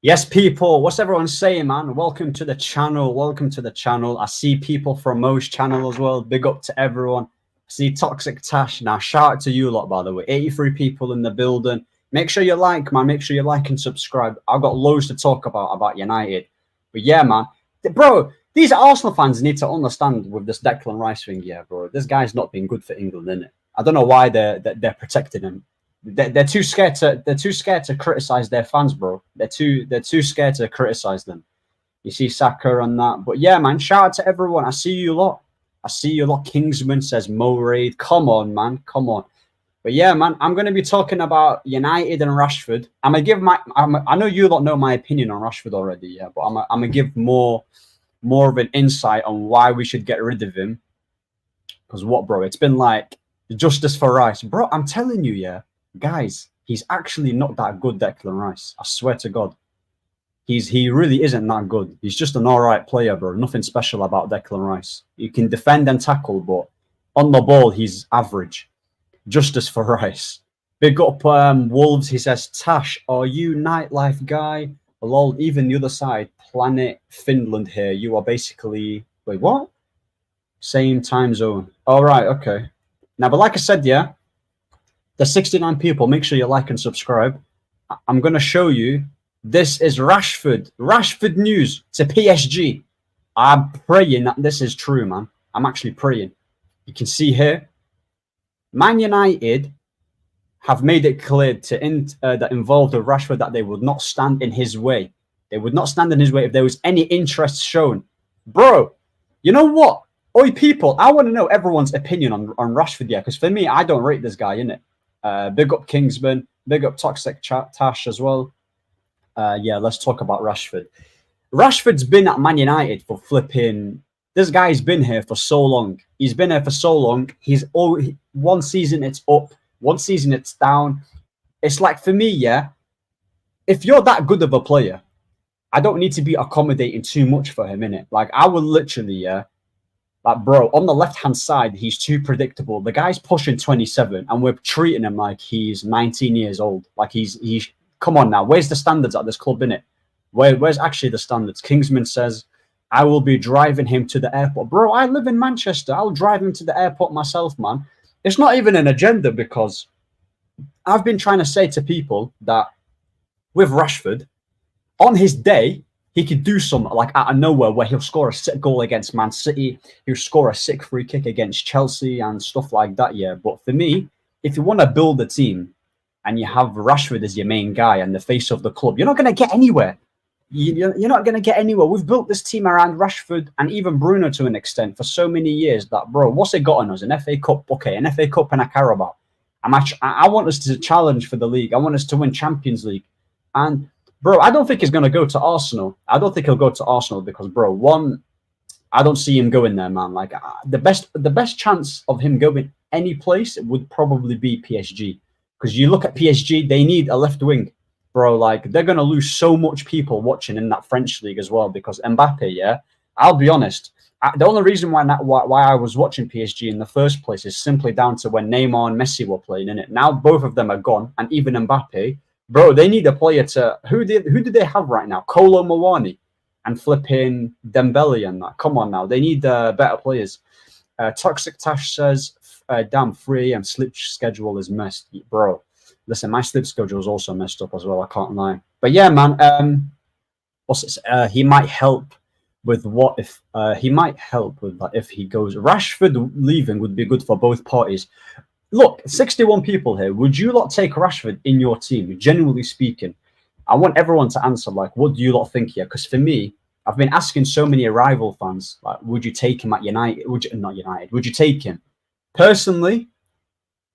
Yes, people, what's everyone saying, man? Welcome to the channel. Welcome to the channel. I see people from Mo's channel as well. Big up to everyone. I see Toxic Tash. Now, shout out to you lot, by the way. 83 people in the building. Make sure you like, man. Make sure you like and subscribe. I've got loads to talk about United. But yeah, man. Bro, these Arsenal fans need to understand with this Declan Rice thing, yeah, bro. This guy's not been good for England, innit? I don't know why they're protecting him. They're too scared to criticize their fans, bro. They're too scared to criticize them. You see Saka and that, but yeah, man. Shout out to everyone. I see you lot. I see you lot. Kingsman says Mo Raid. Come on, man. Come on. But yeah, man. I'm gonna be talking about United and Rashford. I'm gonna give my. I know you lot know my opinion on Rashford already, yeah. But I'm gonna give more of an insight on why we should get rid of him. Because what, bro? It's been like justice for Rice, bro. I'm telling you, yeah. Guys, he's actually not that good, Declan Rice. I swear to God. He really isn't that good. He's just an alright player, bro. Nothing special about Declan Rice. He can defend and tackle, but on the ball, he's average. Justice for Rice. Big up Wolves. He says, Tash, are you nightlife guy? Lol, even the other side, Planet Finland here. You are basically... Wait, what? Same time zone. All right, okay. Now, but like I said, yeah, there's 69 people. Make sure you like and subscribe. I'm going to show you. This is Rashford. Rashford news to PSG. I'm praying that this is true, man. I'm actually praying. You can see here, Man United have made it clear to that involved with Rashford that they would not stand in his way. They would not stand in his way if there was any interest shown. Bro, you know what? Oi, people, I want to know everyone's opinion on Rashford, yeah, because for me, I don't rate this guy, innit? Big up Kingsman, big up Toxic Tash as well. Yeah, let's talk about Rashford. Rashford's been at Man United for flipping. This guy's been here for so long. He's been here for so long. He's all one season it's up, one season it's down. It's like for me, yeah. If you're that good of a player, I don't need to be accommodating too much for him, innit? Like I would literally, yeah. Like, bro, on the left-hand side, he's too predictable. The guy's pushing 27, and we're treating him like he's 19 years old. Like he's come on now. Where's the standards at this club, innit? Where's actually the standards? Kingsman says, I will be driving him to the airport. Bro, I live in Manchester. I'll drive him to the airport myself, man. It's not even an agenda because I've been trying to say to people that with Rashford, on his day, he could do something like out of nowhere where he'll score a sick goal against Man City, he'll score a sick free kick against Chelsea and stuff like that, yeah. But for me, if you want to build a team and you have Rashford as your main guy and the face of the club, you're not going to get anywhere. You're not going to get anywhere. We've built this team around Rashford and even Bruno to an extent for so many years that, bro, what's it got on us? An FA Cup? Okay, an FA Cup and a Carabao. I want us to challenge for the league. I want us to win Champions League. And bro, I don't think he's going to go to Arsenal. I don't think he'll go to Arsenal because, bro, one, I don't see him going there, man. Like the best chance of him going any place would probably be PSG. Because you look at PSG, they need a left wing, bro. Like they're going to lose so much people watching in that French league as well. Because Mbappe, yeah, I'll be honest. The only reason why I was watching PSG in the first place is simply down to when Neymar and Messi were playing in it. Now both of them are gone, and even Mbappe. Bro, they need a player to who do they have right now? Kolo Muani and flipping Dembele and that. Come on now, they need better players. Toxic Tash says, "Damn, 3 AM sleep schedule is messed, bro." Listen, my sleep schedule is also messed up as well. I can't lie. But yeah, man. What's it? He might help with what if he might help with that if he goes. Rashford leaving would be good for both parties. Look, 61 people here. Would you lot take Rashford in your team? Genuinely speaking, I want everyone to answer, like, what do you lot think here? Because for me, I've been asking so many rival fans, like, would you take him at United? Not United. Would you take him? Personally,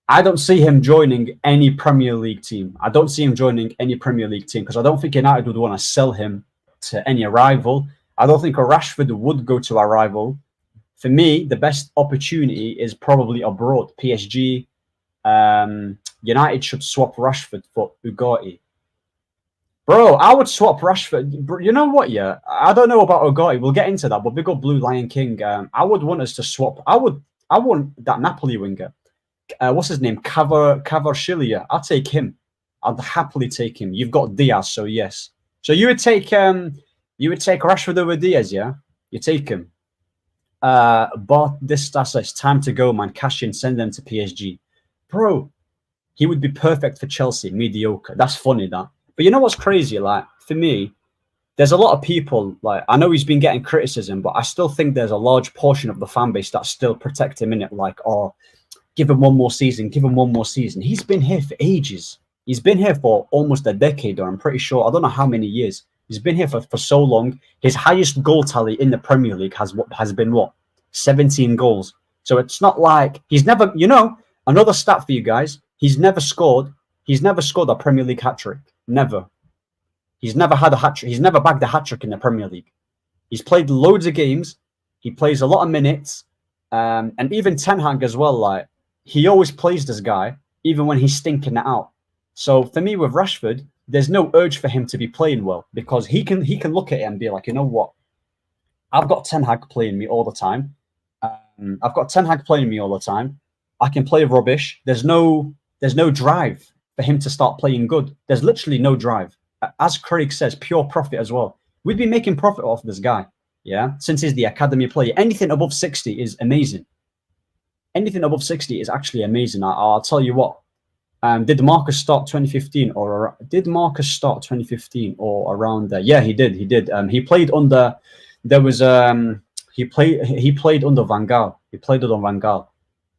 I don't see him joining any Premier League team. I don't see him joining any Premier League team because I don't think United would want to sell him to any rival. I don't think a Rashford would go to a rival. For me, the best opportunity is probably abroad. PSG, United should swap Rashford for Ugarte. Bro, I would swap Rashford. You know what, yeah? I don't know about Ugarte. We'll get into that, but big up Blue Lion King. I would want us to swap. I want that Napoli winger. What's his name? Kvaratskhelia. I'll take him. I'd happily take him. You've got Diaz, so yes. So you would take Rashford over Diaz, yeah? You take him. But this that's it's time to go, man. Cash in, send them to PSG. Bro, he would be perfect for Chelsea, mediocre. That's funny, that. But you know what's crazy? Like, for me, there's a lot of people, like, I know he's been getting criticism, but I still think there's a large portion of the fan base that still protect him in it. Like, oh, give him one more season, give him one more season. He's been here for ages. He's been here for almost a decade, or I'm pretty sure. I don't know how many years. He's been here for so long. His highest goal tally in the Premier League has been what? 17 goals. So it's not like he's never, another stat for you guys. He's never scored a Premier League hat-trick. Never. He's never had a hat-trick. He's never bagged a hat-trick in the Premier League. He's played loads of games. He plays a lot of minutes. And even Ten Hag as well, like, he always plays this guy, even when he's stinking it out. So for me with Rashford, there's no urge for him to be playing well, because he can look at it and be like, you know what? I've got Ten Hag playing me all the time. I can play rubbish. There's no drive for him to start playing good. There's literally no drive. As Craig says, pure profit as well. We've been making profit off this guy, yeah, since he's the academy player. Anything above 60 is amazing. Anything above 60 is actually amazing. I'll tell you what. Did Marcus start 2015 or around there? Yeah, he did. He played under. There was he played under Van Gaal. He played under Van Gaal.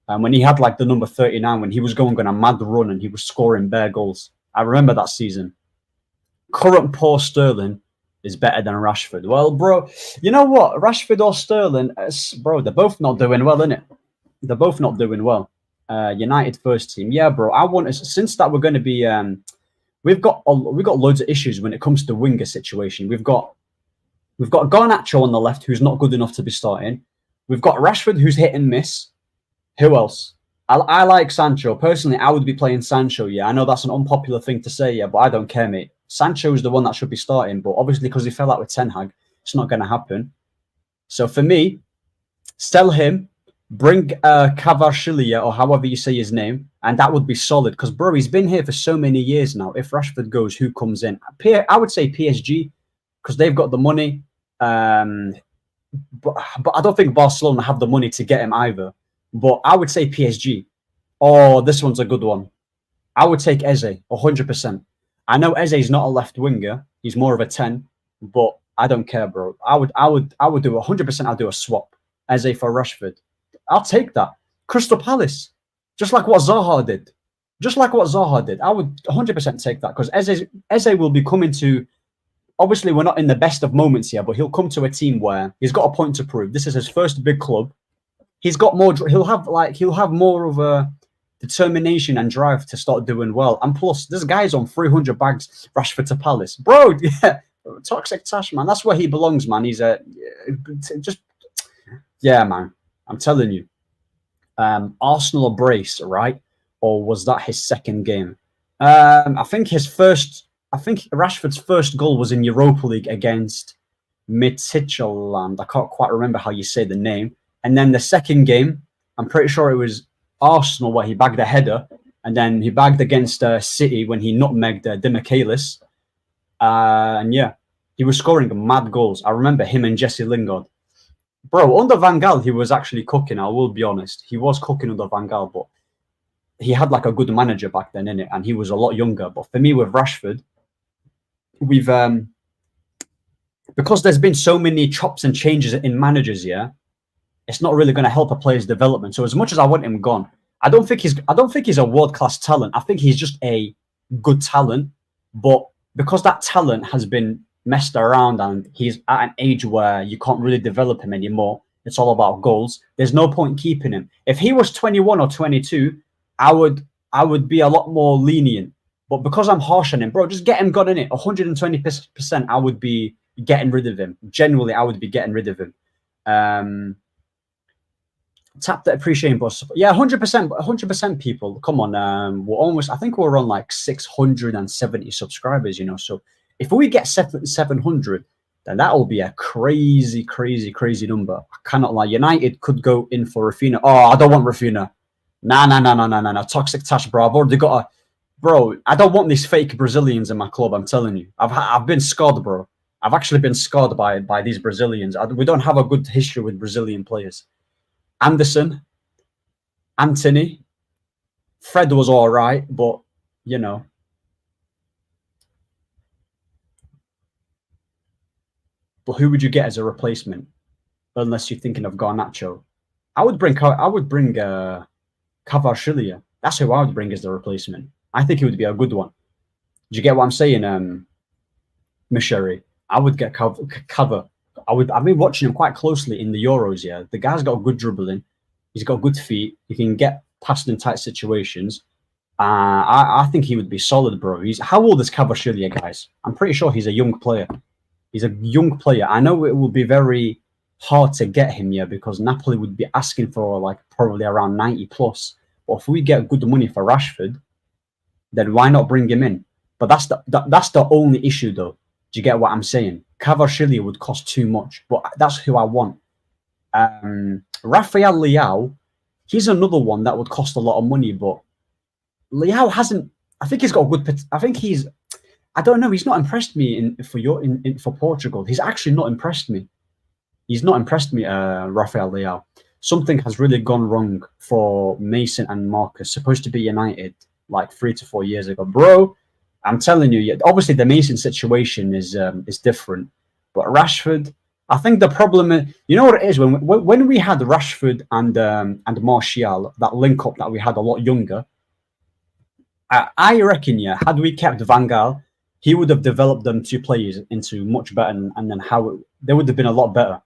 When he had like the number 39, when he was going on a mad run and he was scoring bare goals. I remember that season. Current poor Sterling is better than Rashford. Well, bro, you know what? Rashford or Sterling, bro, they're both not doing well, innit? They're both not doing well. United first team, yeah, bro. I want us, since that we're going to be. We've got loads of issues when it comes to winger situation. We've got Garnacho on the left, who's not good enough to be starting. We've got Rashford, who's hit and miss. Who else? I like Sancho. Personally, I would be playing Sancho, yeah. I know that's an unpopular thing to say, yeah, but I don't care, mate. Sancho is the one that should be starting, but obviously because he fell out with Ten Hag, it's not going to happen. So for me, sell him, bring Kvaratskhelia, or however you say his name, and that would be solid, because, bro, he's been here for so many years now. If Rashford goes, who comes in? I would say PSG, because they've got the money. But I don't think Barcelona have the money to get him either. But I would say PSG. Oh, this one's a good one. I would take Eze, 100%. I know Eze is not a left winger. He's more of a 10, but I don't care, bro. I would do 100%. I'll do a swap. Eze for Rashford. I'll take that. Crystal Palace. Just like what Zaha did. I would 100% take that, because Eze will be coming to. Obviously, we're not in the best of moments here, but he'll come to a team where he's got a point to prove. This is his first big club. He's got more. He'll have more of a determination and drive to start doing well. And plus, this guy's on 300 bags. Rashford to Palace, bro. Yeah, toxic Tash, man. That's where he belongs, man. He's yeah, man. I'm telling you. Arsenal a brace, right? Or was that his second game? I think Rashford's first goal was in Europa League against Midtjylland. I can't quite remember how you say the name. And then the second game, I'm pretty sure it was Arsenal where he bagged a header. And then he bagged against City when he nutmegged Demichelis. And yeah, he was scoring mad goals. I remember him and Jesse Lingard. Bro, under Van Gaal, he was actually cooking. I will be honest. He was cooking under Van Gaal, but he had like a good manager back then, innit? And he was a lot younger. But for me, with Rashford, we've because there's been so many chops and changes in managers, yeah, it's not really going to help a player's development. So as much as I want him gone, I don't think he's a world-class talent. I think he's just a good talent. But because that talent has been messed around and he's at an age where you can't really develop him anymore, it's all about goals. There's no point keeping him. If he was 21 or 22, I would be a lot more lenient. But because I'm harsh on him, bro, just get him gone in it. 120%, I would be getting rid of him. Genuinely, I would be getting rid of him. Tap that appreciating boss. Yeah, 100%, people. Come on. We're almost, I think we're on like 670 subscribers, you know. So if we get 700, then that will be a crazy, crazy, crazy number. I cannot lie. United could go in for Rafinha. Oh, I don't want Rafinha. Nah. Toxic Tash, bro. I've already got bro, I don't want these fake Brazilians in my club. I'm telling you, I've been scarred, bro. I've actually been scarred by these Brazilians. We don't have a good history with Brazilian players. Anderson, Anthony, Fred was all right, but you know. But who would you get as a replacement? Unless you're thinking of Garnacho, I would bring Kvaratskhelia. That's who I would bring as the replacement. I think he would be a good one. Do you get what I'm saying, Misheri? I would get cover. I've been watching him quite closely in the Euros. Yeah, the guy's got good dribbling. He's got good feet. He can get past in tight situations. I think he would be solid, bro. How old is Kvaratskhelia, guys? I'm pretty sure he's a young player. He's a young player. I know it will be very hard to get him here because Napoli would be asking for like probably around 90 plus. But if we get good money for Rashford, then why not bring him in? But that's the only issue, though. Do you get what I'm saying? Kvaratskhelia would cost too much, but that's who I want. Rafael Leao, he's another one that would cost a lot of money, but Leao hasn't. I think he's got a good. I think he's. I don't know. He's not impressed me for Portugal. He's actually not impressed me. He's not impressed me, Rafael Leao. Something has really gone wrong for Mason and Marcus. Supposed to be United like 3 to 4 years ago, bro. I'm telling you. Obviously, the Mason situation is different, but Rashford. I think the problem is, you know what it is when we had Rashford and Martial, that link up that we had a lot younger. I reckon, yeah, had we kept Van Gaal, he would have developed them two players into much better, and then they would have been a lot better.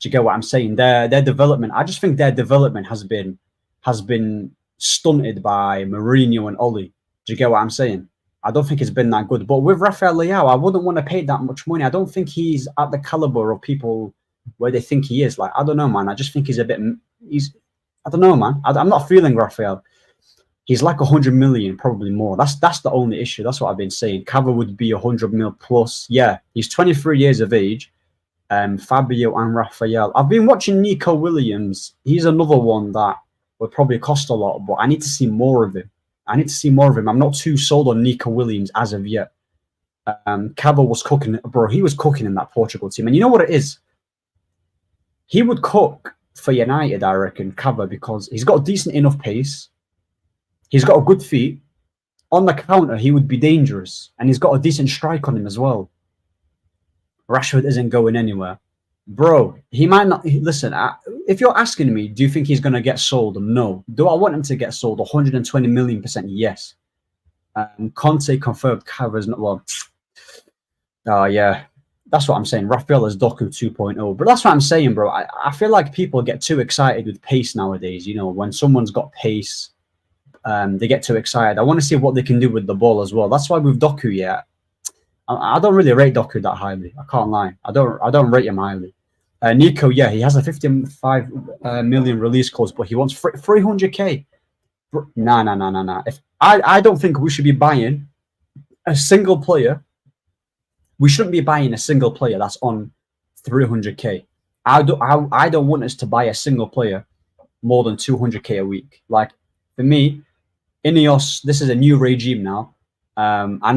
Do you get what I'm saying? Their development, I just think their development has been stunted by Mourinho and Oli. Do you get what I'm saying? I don't think it's been that good. But with Rafael Leao, I wouldn't want to pay that much money. I don't think he's at the caliber of people where they think he is. Like, I don't know, man. I just think he's I don't know, man. I'm not feeling Rafael. He's like 100 million, probably more. That's the only issue. That's what I've been saying. Cava would be 100 mil plus. Yeah, he's 23 years of age. Fabio and Rafael. I've been watching Nico Williams. He's another one that would probably cost a lot, but I need to see more of him. I'm not too sold on Nico Williams as of yet. Cava was cooking, bro. He was cooking in that Portugal team. And you know what it is? He would cook for United, I reckon, Cava, because he's got decent enough pace. He's got a good feet. On the counter, he would be dangerous. And he's got a decent strike on him as well. Rashford isn't going anywhere. Bro, he might not... Listen, if you're asking me, do you think he's going to get sold? No. Do I want him to get sold? 120 million %, yes. Conte confirmed Cava's not... Well, yeah. That's what I'm saying. Rafael is Doku 2.0. But that's what I'm saying, bro. I feel like people get too excited with pace nowadays. You know, when someone's got pace... they get too excited. I want to see what they can do with the ball as well. That's why with Doku, yeah, I don't really rate Doku that highly. I can't lie. I don't rate him highly. Nico, yeah, he has a 55 million release clause, but he wants 300k. Nah. If I don't think we should be buying a single player. We shouldn't be buying a single player that's on 300k. I don't want us to buy a single player more than 200k a week. Like, for me, Ineos, this is a new regime now. I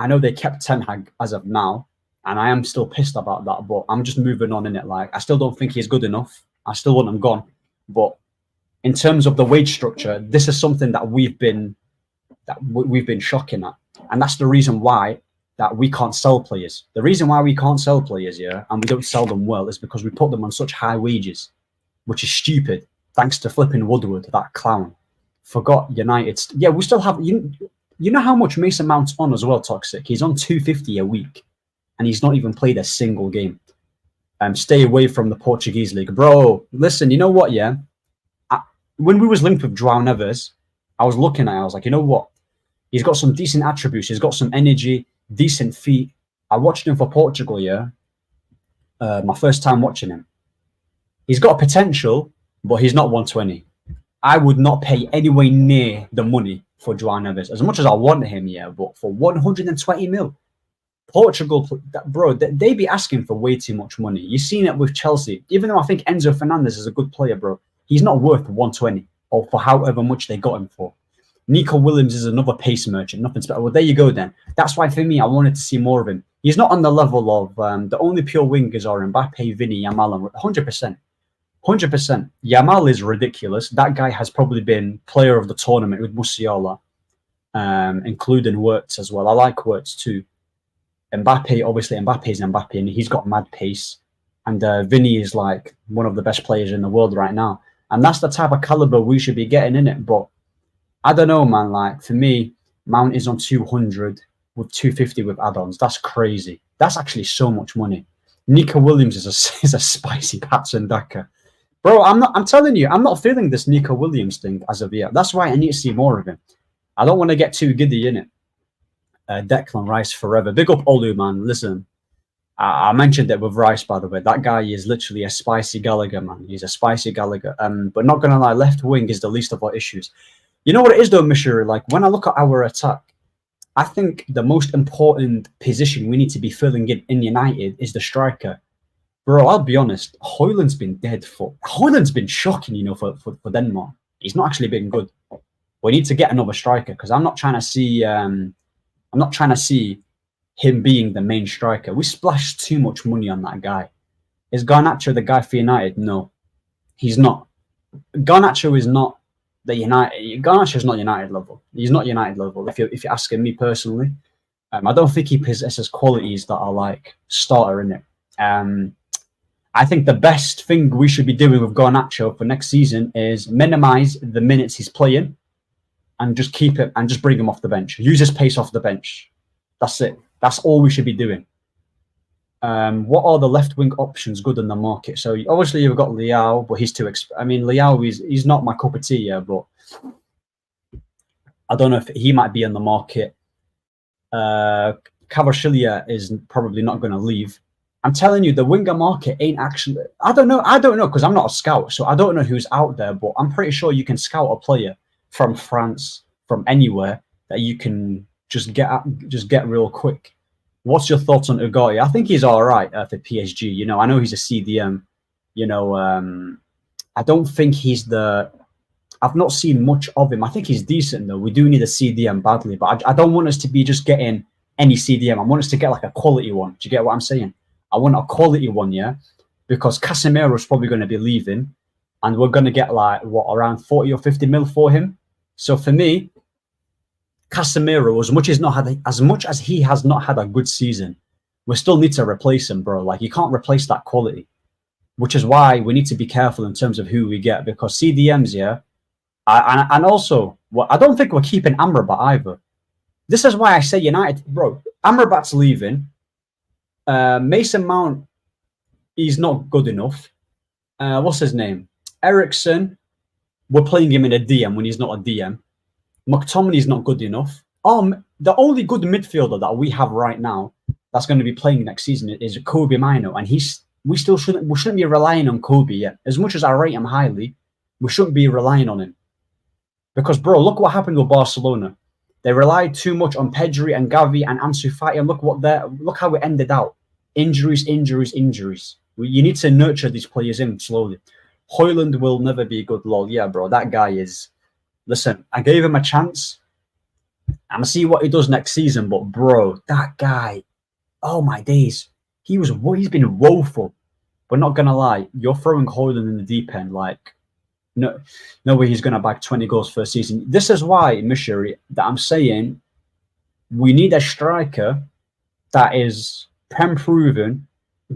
know they kept Ten Hag as of now, and I am still pissed about that, but I'm just moving on in it. Like, I still don't think he's good enough. I still want him gone. But in terms of the wage structure, this is something that we've been shocking at. And that's the reason why that we can't sell players. The reason why we can't sell players, yeah, and we don't sell them well, is because we put them on such high wages, which is stupid, thanks to flipping Woodward, that clown. Forgot United. Yeah, we still have... You know how much Mason Mount's on as well, Toxic? He's on 250 a week, and he's not even played a single game. Stay away from the Portuguese league. Bro, listen, you know what, yeah? When we was linked with João Neves, I was looking at it, I was like, you know what? He's got some decent attributes. He's got some energy, decent feet. I watched him for Portugal, yeah? My first time watching him. He's got potential, but he's not 120. I would not pay anywhere near the money for João Neves, as much as I want him, yeah, but for 120 mil. Portugal, bro, they be asking for way too much money. You've seen it with Chelsea. Even though I think Enzo Fernandez is a good player, bro, he's not worth 120 or for however much they got him for. Nico Williams is another pace merchant, nothing special. Well, there you go then. That's why for me, I wanted to see more of him. He's not on the level of the only pure wingers are Mbappe, Vini, Yamal, and 100%. 100%. Yamal is ridiculous. That guy has probably been player of the tournament with Musiala, including Wirtz as well. I like Wirtz too. Mbappe, obviously, Mbappe is Mbappe, and he's got mad pace. And Vini is like one of the best players in the world right now. And that's the type of caliber we should be getting in it. But I don't know, man. Like, for me, Mount is on 200 with 250 with add-ons. That's crazy. That's actually so much money. Nico Williams is a spicy Patson Daka. Bro, I'm telling you, I'm not feeling this Nico Williams thing as of yet. That's why I need to see more of him. I don't want to get too giddy in it. Declan Rice forever. Big up Olu, man. Listen, I mentioned it with Rice, by the way. That guy is literally a spicy Gallagher, man. He's a spicy Gallagher. But not going to lie, left wing is the least of our issues. You know what it is, though, Mishiri? Like, when I look at our attack, I think the most important position we need to be filling in United is the striker. Bro, I'll be honest. Højlund's been dead for... Højlund's been shocking, you know, for Denmark. He's not actually been good. We need to get another striker because I'm not trying to see... I'm not trying to see him being the main striker. We splashed too much money on that guy. Is Garnacho the guy for United? No, he's not. Garnacho is not the United. Garnacho is not United level. He's not United level. If you're asking me personally, I don't think he possesses qualities that are like starter in it. I think the best thing we should be doing with Garnacho for next season is minimize the minutes he's playing and just keep it and just bring him off the bench. Use his pace off the bench. That's it. That's all we should be doing. What are the left wing options good in the market? So obviously you've got Leao, but he's too I mean, Leao he's not my cup of tea, yeah, but I don't know if he might be in the market. Kvaratskhelia is probably not going to leave. I'm telling you, the winger market ain't actually... I don't know because I'm not a scout, so I don't know who's out there, but I'm pretty sure you can scout a player from France, from anywhere, that you can just get real quick. What's your thoughts on Ugarte? I think he's all right for PSG. You know, I know he's a CDM. You know, I don't think he's the... I've not seen much of him. I think he's decent, though. We do need a CDM badly, but I don't want us to be just getting any CDM. I want us to get like a quality one. Do you get what I'm saying? I want a quality one, yeah? Because Casemiro's probably going to be leaving, and we're going to get like, what, around 40 or 50 mil for him? So for me, Casemiro, as much as he has not had a good season, we still need to replace him, bro. Like, you can't replace that quality, which is why we need to be careful in terms of who we get, because CDMs, yeah, and also, well, I don't think we're keeping Amrabat either. This is why I say United, bro. Amrabat's leaving. Mason Mount, he's not good enough. What's his name? Ericsson, we're playing him in a DM when he's not a DM. McTominay's not good enough. The only good midfielder that we have right now that's going to be playing next season is Kobbie Mainoo, and we shouldn't be relying on Kobbie yet. As much as I rate him highly, we shouldn't be relying on him. Because, bro, look what happened with Barcelona. They relied too much on Pedri and Gavi and Ansu Fati, and look how it ended out. Injuries. You need to nurture these players in slowly. Højlund will never be good, lol. Yeah, bro, that guy is... Listen, I gave him a chance. I'm going to see what he does next season, but, bro, that guy... Oh, my days. He's been woeful. But not going to lie, you're throwing Højlund in the deep end, like... No way he's going to bag 20 goals first season. This is why, Mishiri, that I'm saying we need a striker that is Prem-proven,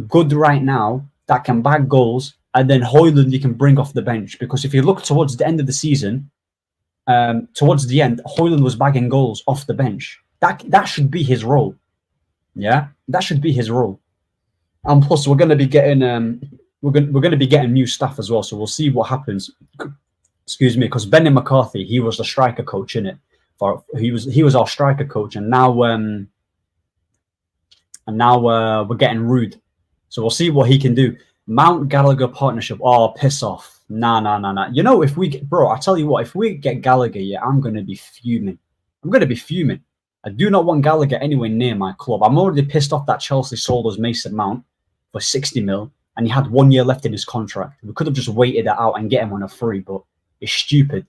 good right now, that can bag goals, and then Højlund you can bring off the bench. Because if you look towards the end of the season, towards the end, Højlund was bagging goals off the bench. That should be his role. Yeah? That should be his role. And plus, we're going to be getting... We're going to be getting new staff as well, so we'll see what happens. Excuse me, because Benny McCarthy, he was the striker coach in it. He was our striker coach, and now we're getting Rude. So we'll see what he can do. Mount Gallagher partnership. Oh, piss off! Nah. You know, bro, I tell you what, if we get Gallagher, yeah, I'm going to be fuming. I do not want Gallagher anywhere near my club. I'm already pissed off that Chelsea sold us Mason Mount for 60 mil. And he had 1 year left in his contract. We could have just waited it out and get him on a free, but it's stupid.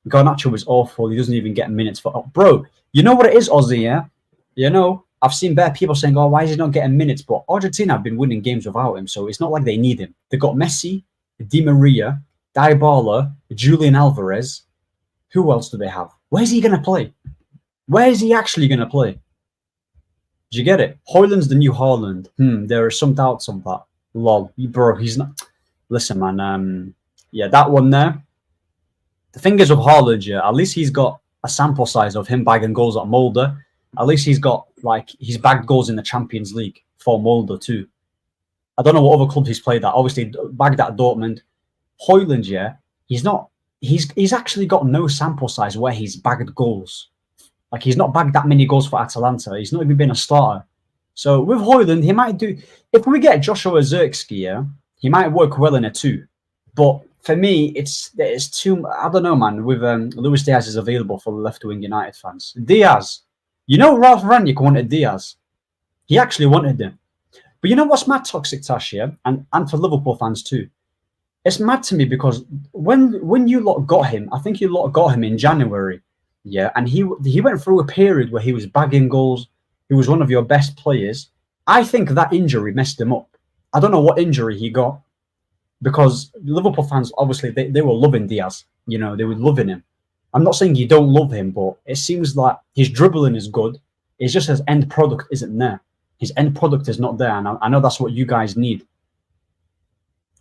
Garnacho is awful. He doesn't even get minutes for. Oh, bro, you know what it is, Aussie, yeah? You know, I've seen bare people saying, oh, why is he not getting minutes? But Argentina have been winning games without him, so it's not like they need him. They've got Messi, Di Maria, Dybala, Julian Alvarez. Who else do they have? Where's he going to play? Where is he actually going to play? Do you get it? Højlund's the new Haaland. There are some doubts on that. Lol. Bro, he's not... Listen, man. Yeah, that one there. The thing is with Haaland, yeah, at least he's got a sample size of him bagging goals at Molde. At least he's got, like, he's bagged goals in the Champions League for Molde too. I don't know what other clubs he's played at. Obviously, bagged at Dortmund. Højlund, yeah, he's not... He's actually got no sample size where he's bagged goals. Like, he's not bagged that many goals for Atalanta. He's not even been a starter. So with Højlund, he might do... If we get Joshua Zirkzee, yeah, he might work well in it too. But for me, it's too... I don't know, man. With Luis Diaz is available for the left-wing United fans. Diaz. You know Ralf Rangnick wanted Diaz. He actually wanted him. But you know what's mad, Toxic Tash, yeah? And for Liverpool fans too. It's mad to me because when you lot got him, I think you lot got him in January. Yeah, and he went through a period where he was bagging goals. He was one of your best players. I think that injury messed him up. I don't know what injury he got, because Liverpool fans, obviously, they were loving Diaz. You know, they were loving him. I'm not saying you don't love him, but it seems like his dribbling is good. It's just his end product isn't there. His end product is not there, and I know that's what you guys need.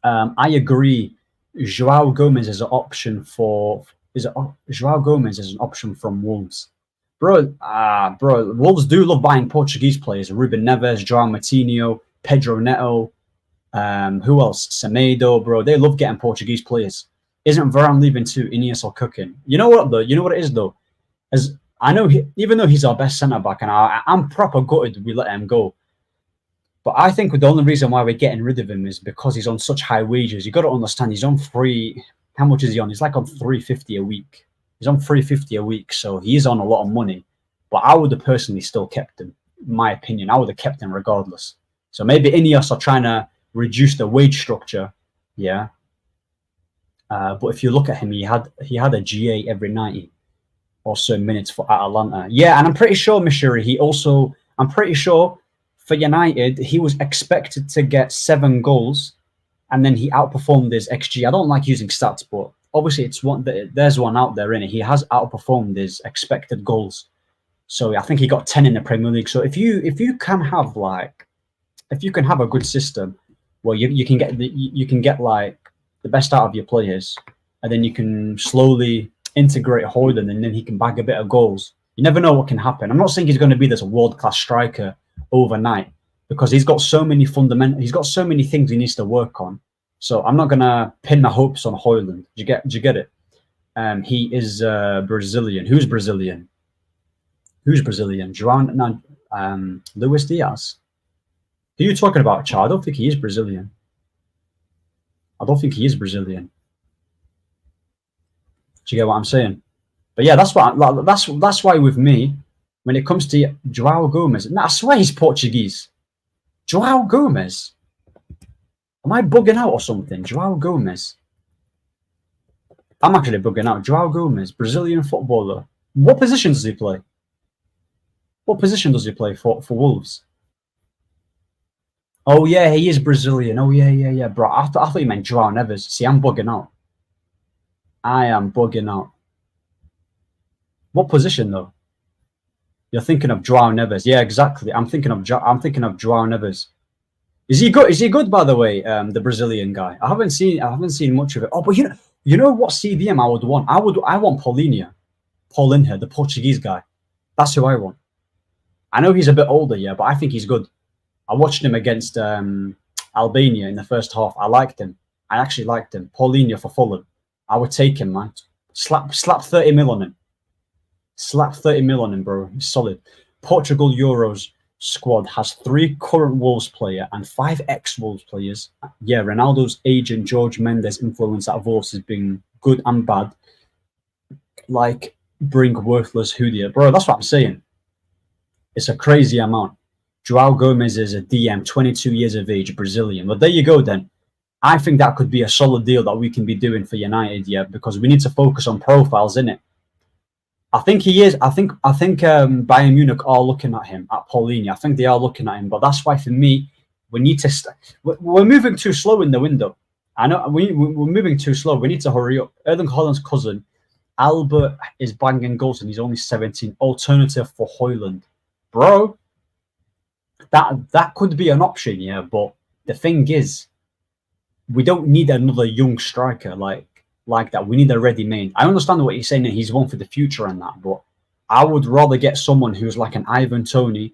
I agree. João Gomez is an option for... João Gomez is an option from Wolves. Bro, Wolves do love buying Portuguese players. Ruben Neves, João Moutinho, Pedro Neto, who else? Semedo, bro. They love getting Portuguese players. Isn't Varane leaving too? Ineos or cooking? You know what, though? You know what it is, though? As I know, even though he's our best centre-back, and I'm proper gutted we let him go. But I think the only reason why we're getting rid of him is because he's on such high wages. You got to understand, he's on free... How much is he on? He's like on 350 a week. He's on 350 a week, so he's on a lot of money. But I would have personally still kept him. In my opinion, I would have kept him regardless. So maybe Ineos are trying to reduce the wage structure, yeah. But if you look at him, he had a GA every 90 or so minutes for Atalanta. Yeah, and I'm pretty sure, Mishiri, I'm pretty sure for United, he was expected to get 7 goals. And then he outperformed his XG. I don't like using stats, but obviously there's one out there, innit? He has outperformed his expected goals. So I think he got 10 in the Premier League. So if you can have a good system where you can get like the best out of your players, and then you can slowly integrate Højlund, and then he can bag a bit of goals. You never know what can happen. I'm not saying he's going to be this world-class striker overnight, because he's got so many he's got so many things he needs to work on. So I'm not gonna pin my hopes on Højlund. Do you get it? He is Brazilian. Who's Brazilian? Who's Brazilian? Luis Diaz. Who are you talking about, Chad? I don't think he is Brazilian. I don't think he is Brazilian. Do you get what I'm saying? But yeah, that's why with me, when it comes to João Gomez, I swear he's Portuguese. João Gomez. Am I bugging out or something? João Gomez. I'm actually bugging out. João Gomez, Brazilian footballer. What position does he play? What position does he play for Wolves? Oh yeah, he is Brazilian. Oh yeah, bro. I thought you meant João Neves. See, I'm bugging out. I am bugging out. What position though? You're thinking of João Neves. Yeah, exactly. I'm thinking of João Neves. Is he good? Is he good, by the way? The Brazilian guy. I haven't seen much of it. Oh, but you know what CVM I would want? I want Paulinho, the Portuguese guy. That's who I want. I know he's a bit older, yeah, but I think he's good. I watched him against Albania in the first half. I liked him. I actually liked him. Paulinho for Fulham. I would take him, man. Slap 30 mil on him. Slap 30 mil on him, bro. He's solid. Portugal Euros squad has 3 current Wolves players and 5 ex-Wolves players. Yeah, Ronaldo's age and George Mendes' influence at Wolves has been good and bad. Like, bring worthless Hudia. Bro, that's what I'm saying. It's a crazy amount. João Gomez is a DM, 22 years of age, Brazilian. But there you go then. I think that could be a solid deal that we can be doing for United, yeah, because we need to focus on profiles, innit? I think he is. I think Bayern Munich are looking at him, at Paulinho. I think they are looking at him, but that's why for me, we need to. We're moving too slow in the window. I know we're moving too slow. We need to hurry up. Erling Haaland's cousin, Albert, is banging goals and he's only 17. Alternative for Højlund, bro. That could be an option, yeah. But the thing is, we don't need another young striker like that. We need a ready-made. I understand what you're saying, that he's one for the future and that, but I would rather get someone who's like an Ivan Toney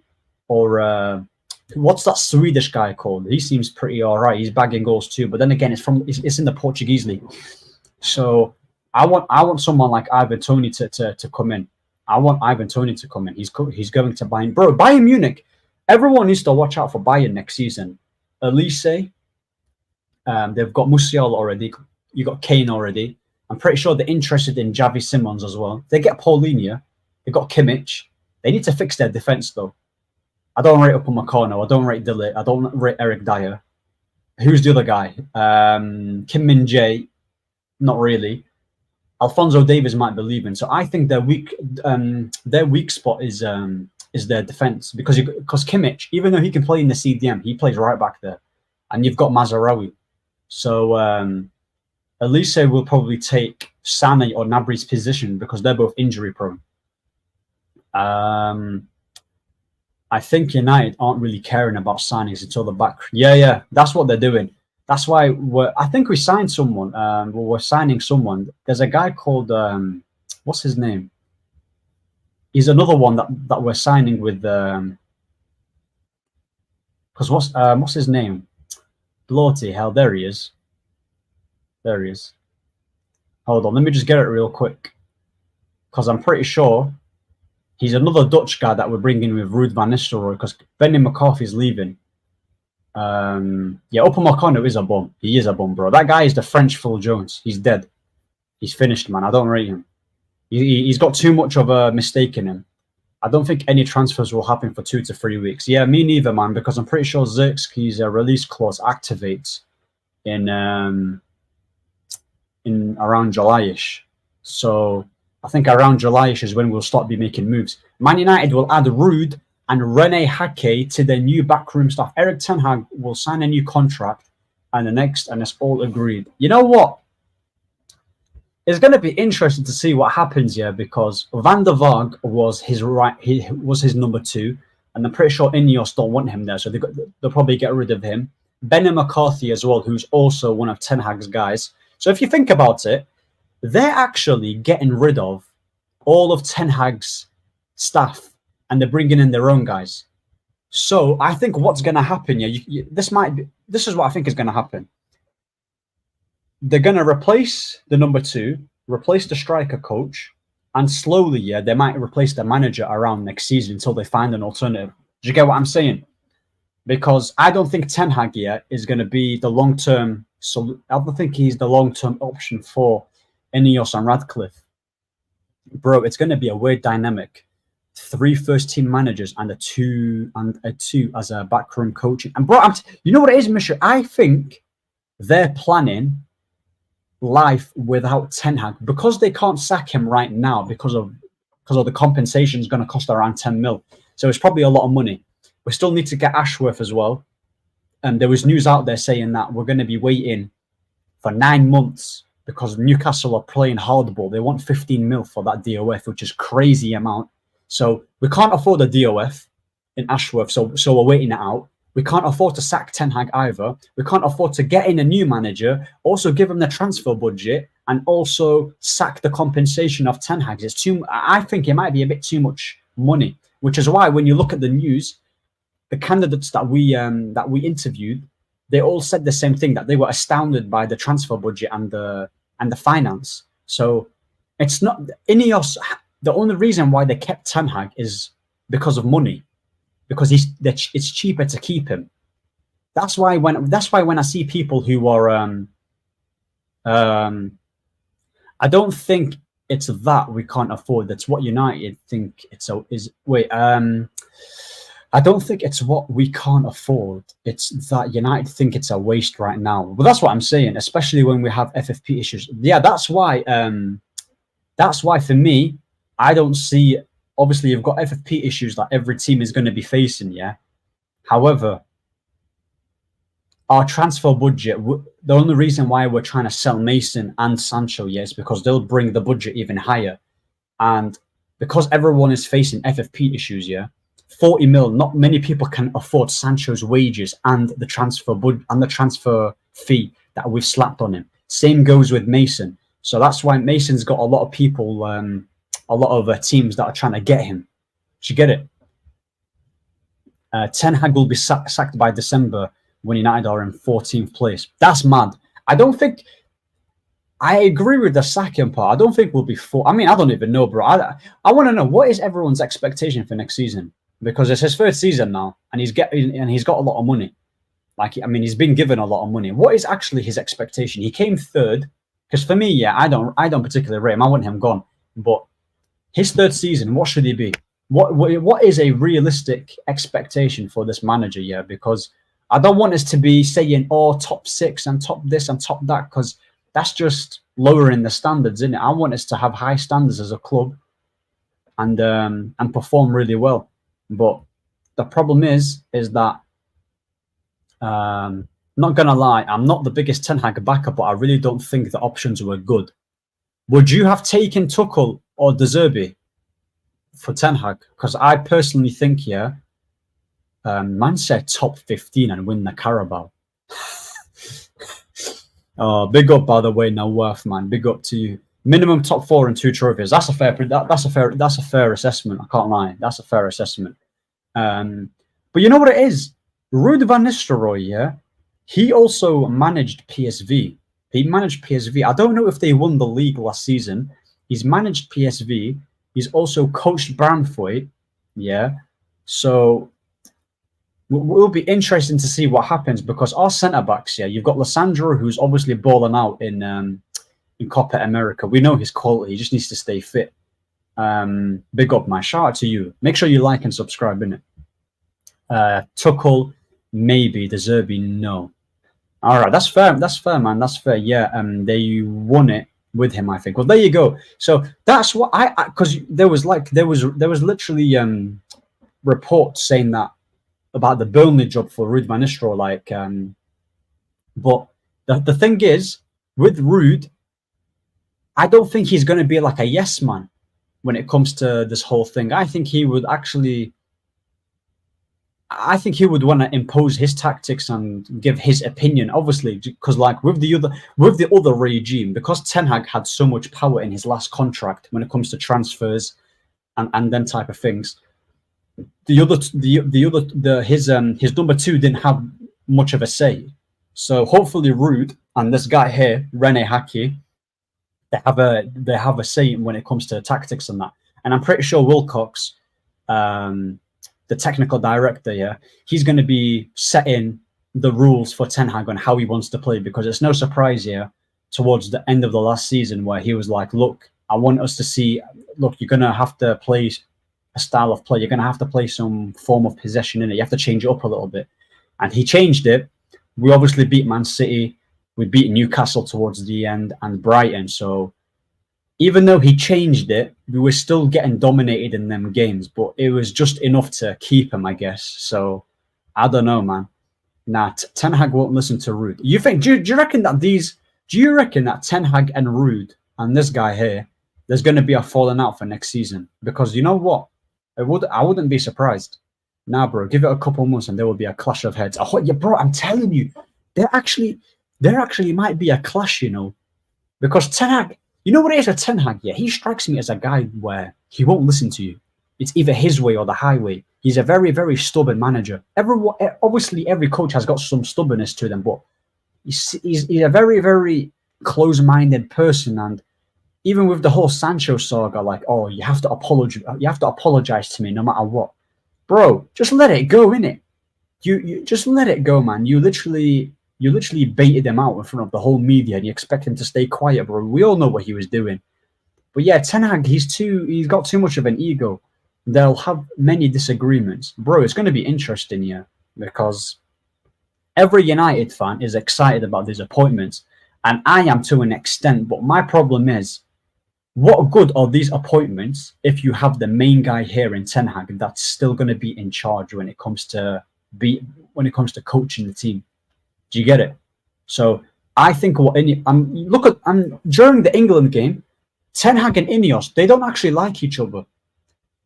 or what's that Swedish guy called? He seems pretty all right. He's bagging goals too, but then again, it's in the Portuguese league. So I want someone like Ivan Toney to come in. I want Ivan Toney to come in. He's going to Bayern. Bro, Bayern Munich. Everyone needs to watch out for Bayern next season. Elise, they've got Musiala already. You got Kane already. I'm pretty sure they're interested in Xavi Simons as well. They get Paulinho. They got Kimmich. They need to fix their defense though. I don't rate Upamecano. I don't rate Dillet. I don't rate Eric Dyer. Who's the other guy? Kim Min Jae. Not really. Alphonso Davies might be leaving. So I think their weak spot is their defense because Kimmich, even though he can play in the CDM, he plays right back there, and you've got Mazraoui. So Elise will probably take Sané or Gnabry's position because they're both injury prone. I think United aren't really caring about signings until the back. Yeah, that's what they're doing. That's why I think we signed someone. We're signing someone. There's a guy called what's his name? He's another one that we're signing with. Because what's his name? Bloody hell! There he is. There he is. Hold on, let me just get it real quick. Because I'm pretty sure he's another Dutch guy that we're bringing with Ruud van Nistelrooy. Because Benny McCarthy's leaving. Yeah, Upamecano is a bum. He is a bum, bro. That guy is the French Phil Jones. He's dead. He's finished, man. I don't rate him. He's got too much of a mistake in him. I don't think any transfers will happen for 2 to 3 weeks. Yeah, me neither, man, because I'm pretty sure Zirkzee release clause activates in around July-ish. So I think around July-ish is when we'll start be making moves. Man United will add Ruud and Rene Hake to their new backroom staff. Erik ten Hag will sign a new contract and it's all agreed. You know what? It's going to be interesting to see what happens here because Van der Vaart was his number 2, and I'm pretty sure Ineos don't want him there, so they'll probably get rid of him. Benny McCarthy as well, who's also one of Ten Hag's guys. So if you think about it, they're actually getting rid of all of Ten Hag's staff, and they're bringing in their own guys. So I think what's going to happen here, this is what I think is going to happen. They're going to replace the number 2, replace the striker coach, and slowly, they might replace the manager around next season until they find an alternative. Do you get what I'm saying? Because I don't think Ten Hag is going to be the long-term. So I don't think he's the long-term option for Ineos and Radcliffe. Bro, it's going to be a weird dynamic. 3 first-team managers and a two as a backroom coaching. And bro, you know what it is, Misha? I think they're planning life without Ten Hag because they can't sack him right now because of the compensation is going to cost around 10 mil. So it's probably a lot of money. We still need to get Ashworth as well. And there was news out there saying that we're going to be waiting for 9 months because Newcastle are playing hardball. They want 15 mil for that DOF, which is crazy amount. So we can't afford a DOF in Ashworth. So we're waiting it out. We can't afford to sack Ten Hag either. We can't afford to get in a new manager, also give him the transfer budget, and also sack the compensation of Ten Hag. I think it might be a bit too much money, which is why when you look at the news, the candidates that we interviewed, they all said the same thing, that they were astounded by the transfer budget and the finance. So it's not Ineos. The only reason why they kept Ten Hag is because of money. Because it's cheaper to keep him. That's why when I see people who are I don't think it's that we can't afford. That's what United think it's is. Wait, I don't think it's what we can't afford. It's that United think it's a waste right now. But that's what I'm saying, especially when we have FFP issues. Yeah, that's why. That's why for me, I don't see. Obviously, you've got FFP issues that every team is going to be facing. Yeah. However, our transfer budget. The only reason why we're trying to sell Mason and Sancho, yeah, is because they'll bring the budget even higher, and because everyone is facing FFP issues, yeah. 40 mil, not many people can afford Sancho's wages and the transfer fee that we've slapped on him. Same goes with Mason. So that's why Mason's got a lot of people, a lot of teams that are trying to get him. Do you get it? Ten Hag will be sacked by December when United are in 14th place. That's mad. I agree with the sacking part. I don't think we'll be I mean, I don't even know, bro. I want to know, what is everyone's expectation for next season? Because it's his first season now, and he's got a lot of money. Like, I mean, he's been given a lot of money. What is actually his expectation? He came third. Because for me, yeah, I don't particularly rate him. I want him gone. But his third season, what should he be? What is a realistic expectation for this manager? Yeah, because I don't want us to be saying, oh, top 6 and top this and top that, because that's just lowering the standards, isn't it? I want us to have high standards as a club and perform really well. But the problem is that not gonna lie, I'm not the biggest Ten Hag backer, but I really don't think the options were good. Would you have taken Tuchel or De Zerbi for Ten Hag? Because I personally think, yeah, Man said top 15 and win the Carabao. Oh, big up, by the way, now Worth, man. Big up to you. Minimum top 4 and 2 trophies. That's a fair assessment. I can't lie. That's a fair assessment. But you know what it is? Ruud van Nistelrooy, yeah, he also managed PSV. He managed PSV. I don't know if they won the league last season. He's managed PSV. He's also coached Brandvoort, yeah. So it will be interesting to see what happens, because our centre backs, yeah, you've got Lissandro, who's obviously balling out in Copa America. We know his quality. He just needs to stay fit. Big up, man. Shout out to you. Make sure you like and subscribe, innit? Tuchel, maybe. De Zerbi, no. All right, that's fair. That's fair, man. That's fair. Yeah, they won it with him, I think. Well, there you go. So that's what because there was literally reports saying that about the Burnley job for Ruud van Nistelrooy, but the thing is, with Ruud, I don't think he's going to be like a yes man when it comes to this whole thing. I think he would want to impose his tactics and give his opinion, obviously, because like with the other regime, because Ten Hag had so much power in his last contract when it comes to transfers and them type of things. His number 2 didn't have much of a say. So hopefully Ruud and this guy here, Rene Hake, they have a say when it comes to tactics and that. And I'm pretty sure Wilcox, the technical director, yeah, he's going to be setting the rules for Ten Hag on how he wants to play, because it's no surprise here towards the end of the last season where he was like, look, I want us to see, look, you're going to have to play a style of play. You're going to have to play some form of possession in it. You have to change it up a little bit. And he changed it. We obviously beat Man City. We beat Newcastle towards the end and Brighton. So even though he changed it, we were still getting dominated in them games, but it was just enough to keep him, I guess. So I don't know, man. Nah, Ten Hag won't listen to Ruud. You think? Do you reckon that Ten Hag and Ruud and this guy here, there's going to be a falling out for next season? Because you know what, I wouldn't be surprised. Nah, bro, give it a couple months and there will be a clash of heads. Oh, yeah, bro, I'm telling you, there actually might be a clash, you know, because Ten Hag. You know what it is with Ten Hag? Yeah, he strikes me as a guy where he won't listen to you. It's either his way or the highway. He's a very, very stubborn manager. Obviously, every coach has got some stubbornness to them, but he's a very, very close-minded person. And even with the whole Sancho saga, like, oh, you have to apologize to me no matter what, bro. Just let it go, innit? You just let it go, man. You literally baited him out in front of the whole media and you expect him to stay quiet, bro. We all know what he was doing. But yeah, Ten Hag, he's got too much of an ego. they'll have many disagreements. Bro, it's going to be interesting, yeah, because every United fan is excited about these appointments, and I am to an extent, but my problem is, what good are these appointments if you have the main guy here in Ten Hag that's still going to be in charge when it comes to coaching the team? Do you get it? So I think during the England game, Ten Hag and Ineos, they don't actually like each other.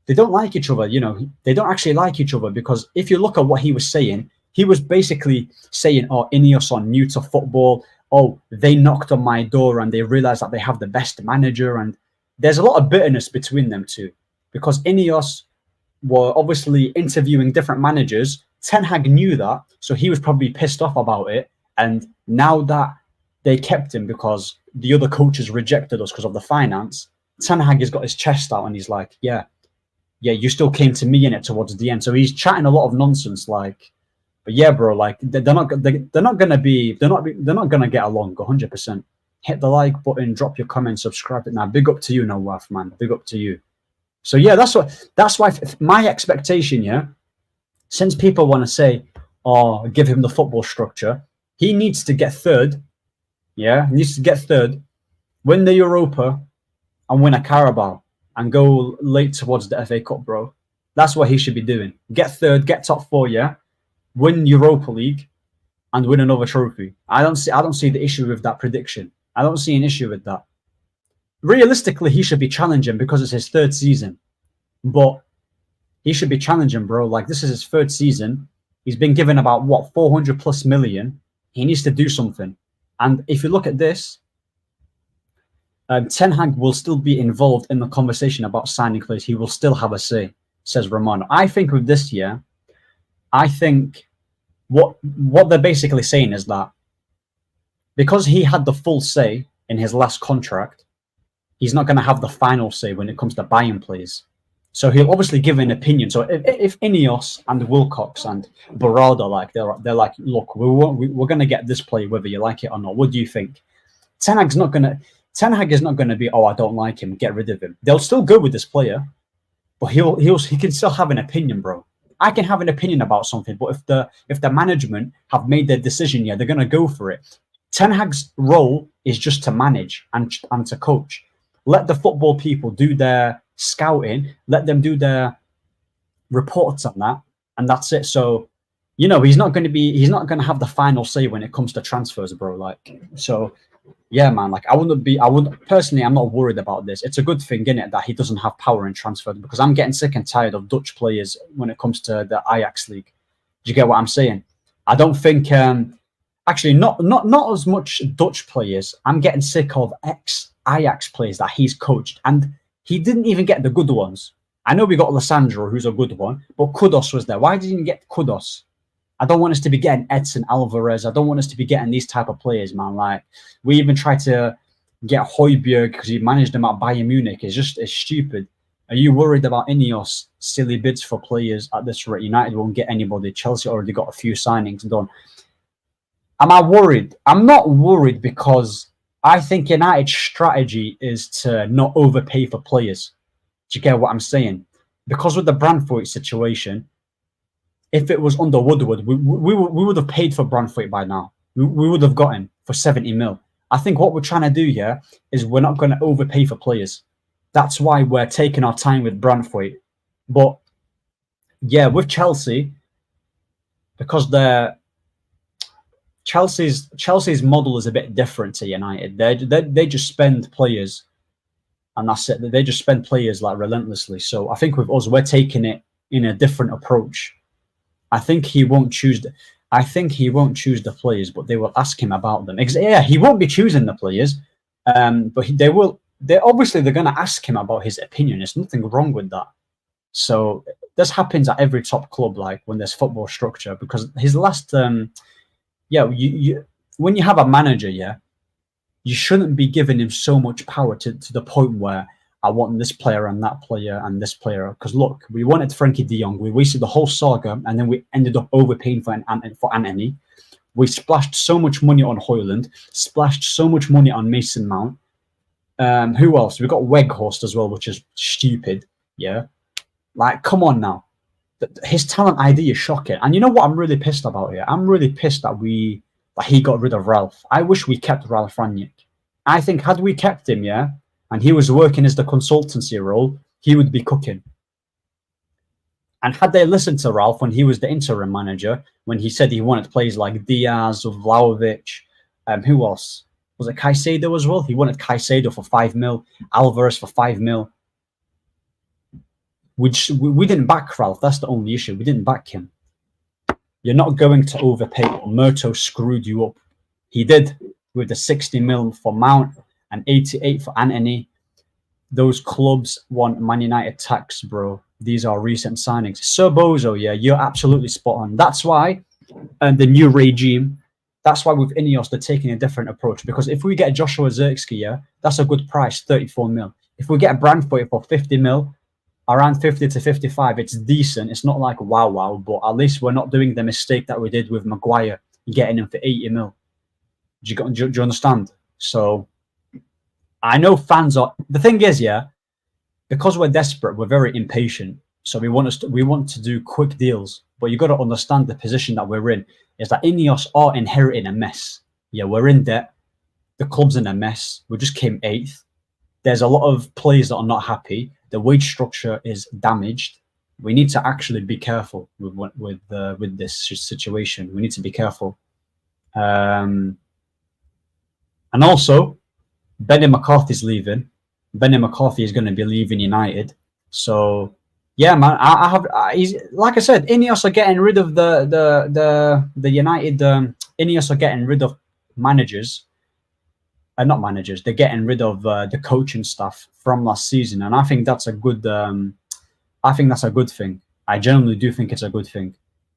They don't like each other, they don't actually like each other, because if you look at what he was saying, he was basically saying, oh, Ineos are new to football. Oh, they knocked on my door and they realized that they have the best manager. And there's a lot of bitterness between them two, because Ineos were obviously interviewing different managers. Ten Hag knew that, so he was probably pissed off about it. And now that they kept him because the other coaches rejected us because of the finance, Ten Hag has got his chest out and he's like, yeah, you still came to me in it towards the end. So he's chatting a lot of nonsense, like, but yeah, bro, like they're not gonna get along 100%. Hit the like button, drop your comment, subscribe. Now, big up to you, Nawaf, man. Big up to you. So yeah, that's why my expectation, yeah. Since people want to say, oh, give him the football structure, he needs to get third. Yeah, he needs to get third, win the Europa, and win a Carabao, and go late towards the FA Cup, bro. That's what he should be doing. Get third, get top four, yeah. Win Europa League, and win another trophy. I don't see the issue with that prediction. I don't see an issue with that. Realistically, he should be challenging because it's his third season. But he should be challenging, bro. Like, this is his third season. He's been given about, 400+ million. He needs to do something. And if you look at this, Ten Hag will still be involved in the conversation about signing players. He will still have a say, says Romano. I think with this year, I think what they're basically saying is that because he had the full say in his last contract, he's not going to have the final say when it comes to buying players. So he'll obviously give an opinion. So if Ineos and Wilcox and Barada, like they're like, look, we're going to get this player whether you like it or not. What do you think? Ten Hag is not going to be, oh, I don't like him, get rid of him. They'll still go with this player, but he can still have an opinion, bro. I can have an opinion about something, but if the management have made their decision, yeah, they're going to go for it. Ten Hag's role is just to manage and to coach. Let the football people do their scouting, let them do their reports on that, and that's it. So, he's not going to have the final say when it comes to transfers, bro. Like, so yeah, man, like I'm not worried about this. It's a good thing, innit, that he doesn't have power in transfer, because I'm getting sick and tired of Dutch players when it comes to the Ajax league. Do you get what I'm saying? I don't think actually not as much Dutch players. I'm getting sick of ex-Ajax players that he's coached, and he didn't even get the good ones. I know we got Lissandro, who's a good one, but Kudos was there. Why didn't you get Kudos? I don't want us to be getting Edson Alvarez. I don't want us to be getting these type of players, man. Like, we even tried to get Højbjerg because he managed them at Bayern Munich. It's stupid. Are you worried about Ineos silly bids for players at this rate? United won't get anybody. Chelsea already got a few signings done. Am I worried? I'm not worried, because I think United's strategy is to not overpay for players. Do you get what I'm saying? Because with the Branthwaite situation, if it was under Woodward, we would have paid for Branthwaite by now. We would have got him for 70 mil. I think what we're trying to do here is we're not going to overpay for players. That's why we're taking our time with Branthwaite. But yeah, with Chelsea, because Chelsea's model is a bit different to United. They just spend players, and that's it. They just spend players like relentlessly. So I think with us, we're taking it in a different approach. I think he won't choose the players, but they will ask him about them. Yeah, he won't be choosing the players, but they will. They're going to ask him about his opinion. There's nothing wrong with that. So this happens at every top club, like when there's football structure. Because his last, when you have a manager, yeah, you shouldn't be giving him so much power to the point where I want this player and that player and this player. Because look, we wanted Frankie de Jong. We wasted the whole saga, and then we ended up overpaying for Antony. We splashed so much money on Højlund, splashed so much money on Mason Mount. Who else? We got Weghorst as well, which is stupid. Yeah. Like, come on now. His talent ID is shocking. And you know what I'm really pissed about here? I'm really pissed that he got rid of Ralph. I wish we kept Ralph Rangnick. I think had we kept him, yeah, and he was working as the consultancy role, he would be cooking. And had they listened to Ralph when he was the interim manager, when he said he wanted players like Diaz or Vlahovic, who else? Was it Caicedo as well? He wanted Caicedo for 5 mil, Alvarez for 5 mil. We didn't back Ralph. That's the only issue. We didn't back him. You're not going to overpay. Murto screwed you up. He did with the 60 mil for Mount and 88 for Antony. Those clubs want Man United tax, bro. These are recent signings. Sir Bozo, yeah, you're absolutely spot on. That's why, and the new regime, that's why with Ineos, they're taking a different approach. Because if we get Joshua Zirkzee, yeah, that's a good price, 34 mil. If we get Brandford for 50 mil, around 50 to 55, it's decent. It's not like wow, but at least we're not doing the mistake that we did with Maguire, getting him for 80 mil. Do you understand? So I know fans are. The thing is, yeah, because we're desperate, we're very impatient. So we want to do quick deals. But you got to understand the position that we're in is that Ineos are inheriting a mess. Yeah, we're in debt. The club's in a mess. We just came 8th. There's a lot of players that are not happy. The wage structure is damaged. We need to actually be careful with this situation. We need to be careful. And also, Benny McCarthy's leaving. Benny McCarthy is going to be leaving United. So, yeah, man, he's like I said, Ineos are getting rid of the United. Ineos are getting rid of managers. Not managers. They're getting rid of the coaching staff from last season, and I think that's a good. I think that's a good thing. I genuinely do think it's a good thing,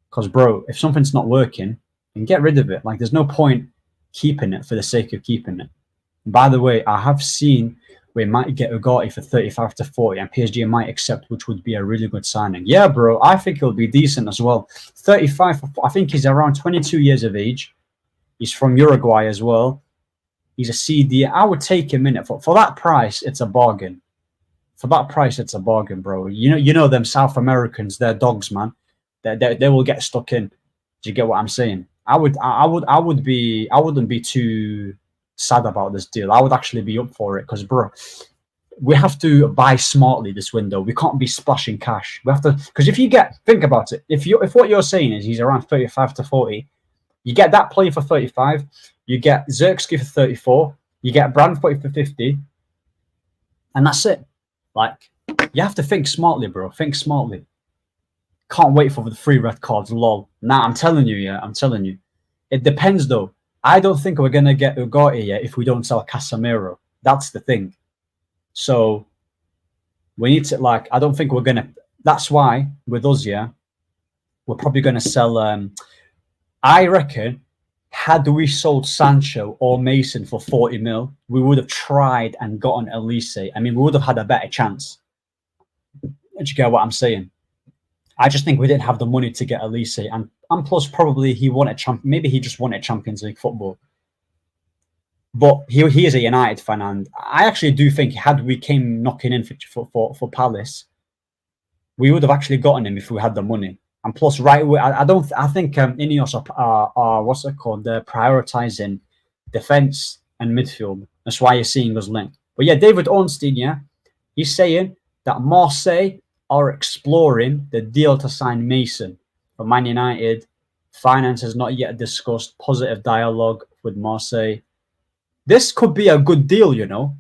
because, bro, if something's not working, then get rid of it. Like, there's no point keeping it for the sake of keeping it. By the way, I have seen we might get Ugarte for 35 to 40, and PSG might accept, which would be a really good signing. Yeah, bro, I think he'll be decent as well. 35. I think he's around 22 years of age. He's from Uruguay as well. He's a CD. I would take him in it for that price. It's a bargain. For that price, it's a bargain, bro. You know them South Americans. They're dogs, man. They will get stuck in. Do you get what I'm saying? I wouldn't be too sad about this deal. I would actually be up for it because, bro, we have to buy smartly this window. We can't be splashing cash. We have to, because think about it. If what you're saying is he's around 35 to 40, you get that player for 35. You get Zirkzee for 34. You get Brandford for 50. And that's it. Like, you have to think smartly, bro. Think smartly. Can't wait for the 3 red cards, lol. Nah, I'm telling you, yeah. I'm telling you. It depends, though. I don't think we're going to get Ugarte yet if we don't sell Casemiro. That's the thing. So, we need to, like, I don't think we're going to... That's why, with us, yeah, we're probably going to sell... I reckon... Had we sold Sancho or Mason for 40 mil, we would have tried and gotten Elise. I mean, we would have had a better chance. Do you get what I'm saying? I just think we didn't have the money to get Elise. And plus, probably he wanted maybe he just wanted Champions League football. But he is a United fan. And I actually do think had we came knocking in for Palace, we would have actually gotten him if we had the money. And plus, right away, I think Ineos are what's it called? They're prioritizing defense and midfield. That's why you're seeing us linked. But yeah, David Ornstein, yeah, he's saying that Marseille are exploring the deal to sign Mason for Man United. Finance is not yet discussed. Positive dialogue with Marseille. This could be a good deal, you know.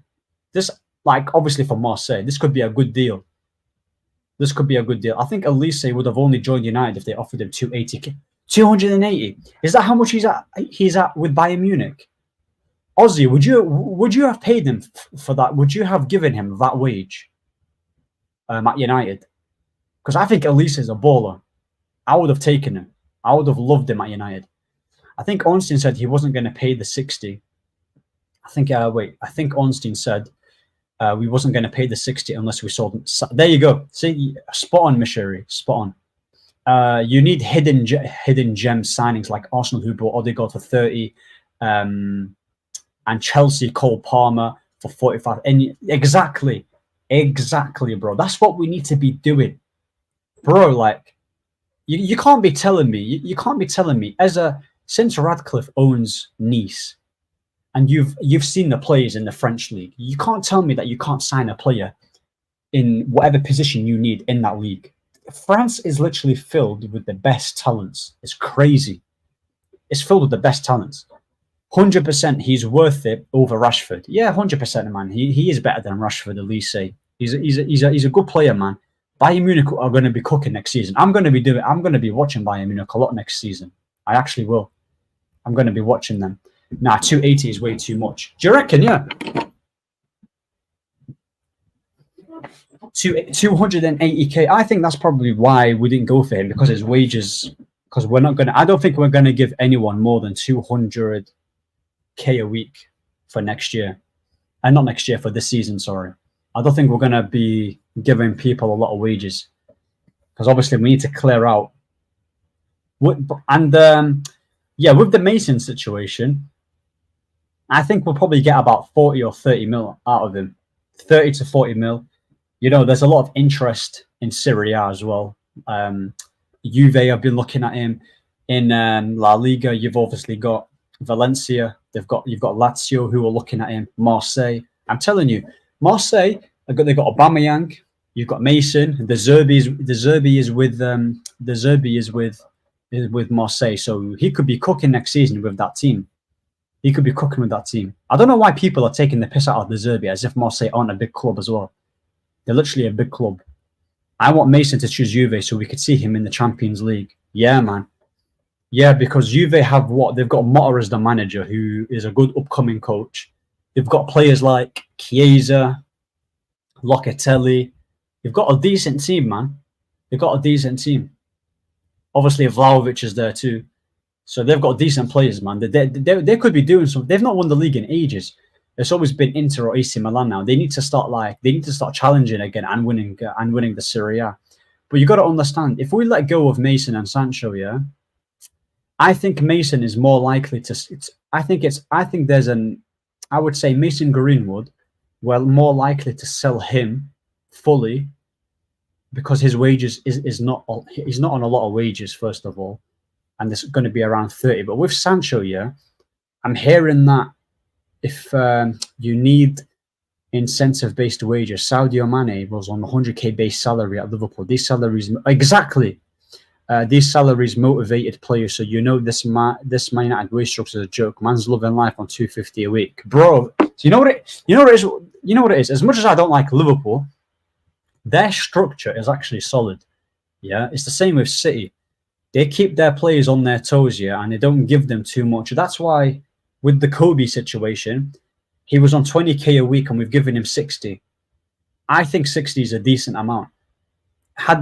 This, like, obviously for Marseille, this could be a good deal. This could be a good deal. I think Elise would have only joined United if they offered him 280. 280. Is that how much he's at with Bayern Munich? Ozzy, would you have paid him for that? Would you have given him that wage at United? Because I think Elise is a baller. I would have taken him. I would have loved him at United. I think Ornstein said he wasn't going to pay the 60. I think Ornstein said we wasn't going to pay the 60 unless we sold him. There you go. See, spot on, Mishiri. Spot on. You need hidden gem signings like Arsenal, who bought Odegaard for 30, and Chelsea Cole Palmer for 45. And exactly, bro. That's what we need to be doing. bro. Like you can't be telling me you can't be telling me since Radcliffe owns Nice and you've seen the players in the French league, you can't tell me that you can't sign a player in whatever position you need in that league. France is literally filled with the best talents. It's crazy. It's filled with the best talents. 100% he's worth it over Rashford. Yeah, 100%, man. He is better than Rashford, at least say. He's a good player, man. Bayern Munich are going to be cooking next season. I'm going to be watching Bayern Munich a lot next season. I actually will. I'm going to be watching them. Nah, 280 is way too much. Do you reckon? Yeah. 280k. I think that's probably why we didn't go for him, because his wages. Because I don't think we're going to give anyone more than 200k a week for next year, and not next year, for this season. Sorry, I don't think we're going to be giving people a lot of wages, because obviously we need to clear out. And yeah, with the Mason situation, I think we'll probably get about 40 or 30 mil out of him, 30 to 40 mil. You know, there's a lot of interest in Serie A as well. Juve have been looking at him. In La Liga, you've obviously got Valencia. You've got Lazio, who are looking at him. Marseille. I'm telling you, Marseille. They've got Aubameyang. You've got Mason. The Zerbi is with Marseille, so he could be cooking next season with that team. He could be cooking with that team. I don't know why people are taking the piss out of the Zerbi as if Marseille aren't a big club as well. They're literally a big club. I want Mason to choose Juve so we could see him in the Champions League. Yeah, man. Yeah, because Juve have what? They've got Motta as the manager, who is a good upcoming coach. They've got players like Chiesa, Locatelli. They've got a decent team, man. They've got a decent team. Obviously, Vlahovic is there too. So they've got decent players, man. They could be doing something. They've not won the league in ages. It's always been Inter or AC Milan now. They need to start challenging again and winning the Serie A. But you got to understand, if we let go of Mason and Sancho, yeah, I think Mason is more likely to. I would say Mason Greenwood, well, more likely to sell him fully, because his wages he's not on a lot of wages, first of all, and it's going to be around 30. But with Sancho, yeah, I'm hearing that if you need incentive-based wages, Sadio Mane was on 100k base salary at Liverpool. These salaries motivated players. So this Man United wage structure is a joke. Man's loving life on 250 a week, bro. So you know what it is. As much as I don't like Liverpool, their structure is actually solid. Yeah, it's the same with City. They keep their players on their toes, yeah, and they don't give them too much. That's why, with the Kobbie situation, he was on 20k a week and we've given him 60. I think 60 is a decent amount. I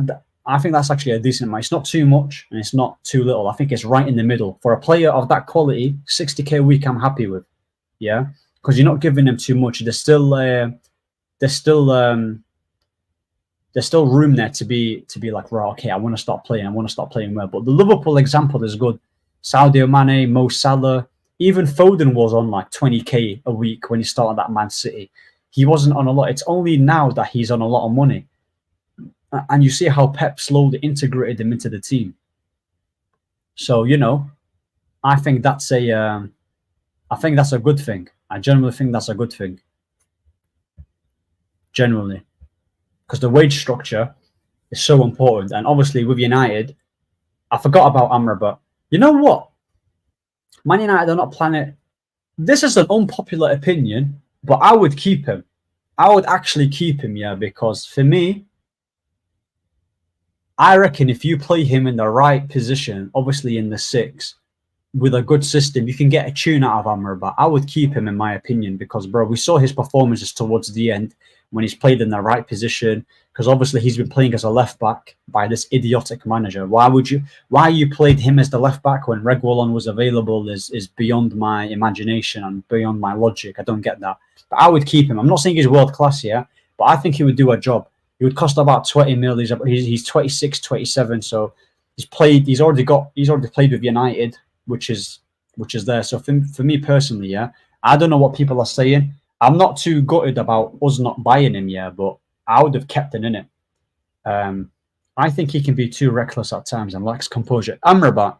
think that's actually a decent amount. It's not too much and it's not too little. I think it's right in the middle. For a player of that quality, 60k a week I'm happy with. Yeah, because you're not giving them too much. There's still room there to be like, right, okay, I want to start playing well. But the Liverpool example is good. Sadio Mane, Mo Salah, even Foden was on like 20k a week when he started at Man City. He wasn't on a lot. It's only now that he's on a lot of money. And you see how Pep slowly integrated him into the team. So, I think that's a good thing. I generally think that's a good thing. Generally. Because the wage structure is so important. And obviously with United, I forgot about Amrabat. You know what? Man United are not planning. This is an unpopular opinion, but I would keep him. I would actually keep him, yeah, because for me, I reckon if you play him in the right position, obviously in the 6, with a good system, you can get a tune out of Amrabat. I would keep him, in my opinion, because, bro, we saw his performances towards the end when he's played in the right position, because obviously he's been playing as a left-back by this idiotic manager. Why you played him as the left-back when Reguilon was available is beyond my imagination and beyond my logic. I don't get that. But I would keep him. I'm not saying he's world-class here, but I think he would do a job. He would cost about 20 mil. He's 26, 27, so he's already played with United, which is there. So for me personally, yeah, I don't know what people are saying. I'm not too gutted about us not buying him, yeah, but I would have kept him in it. I think he can be too reckless at times and lacks composure. Amrabat,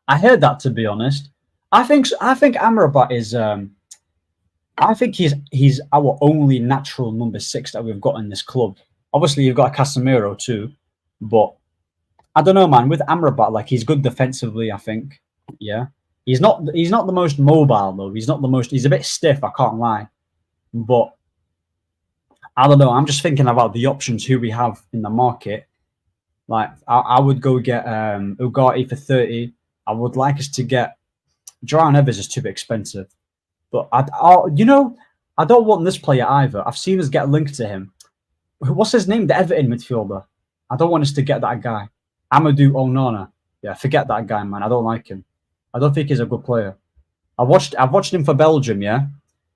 I heard that, to be honest. I think Amrabat is. I think he's our only natural number 6 that we've got in this club. Obviously, you've got Casemiro too, but I don't know, man. With Amrabat, like he's good defensively. I think, yeah. He's not the most mobile though. He's not the most. He's a bit stiff. I can't lie, but I don't know. I'm just thinking about the options who we have in the market. Like I would go get Ugarte for 30. I would like us to get Joao Neves is too expensive. But I don't want this player either. I've seen us get linked to him. What's his name? The Everton midfielder. I don't want us to get that guy. Amadou Onana. Yeah, forget that guy, man. I don't like him. I don't think he's a good player. I've watched him for Belgium, yeah.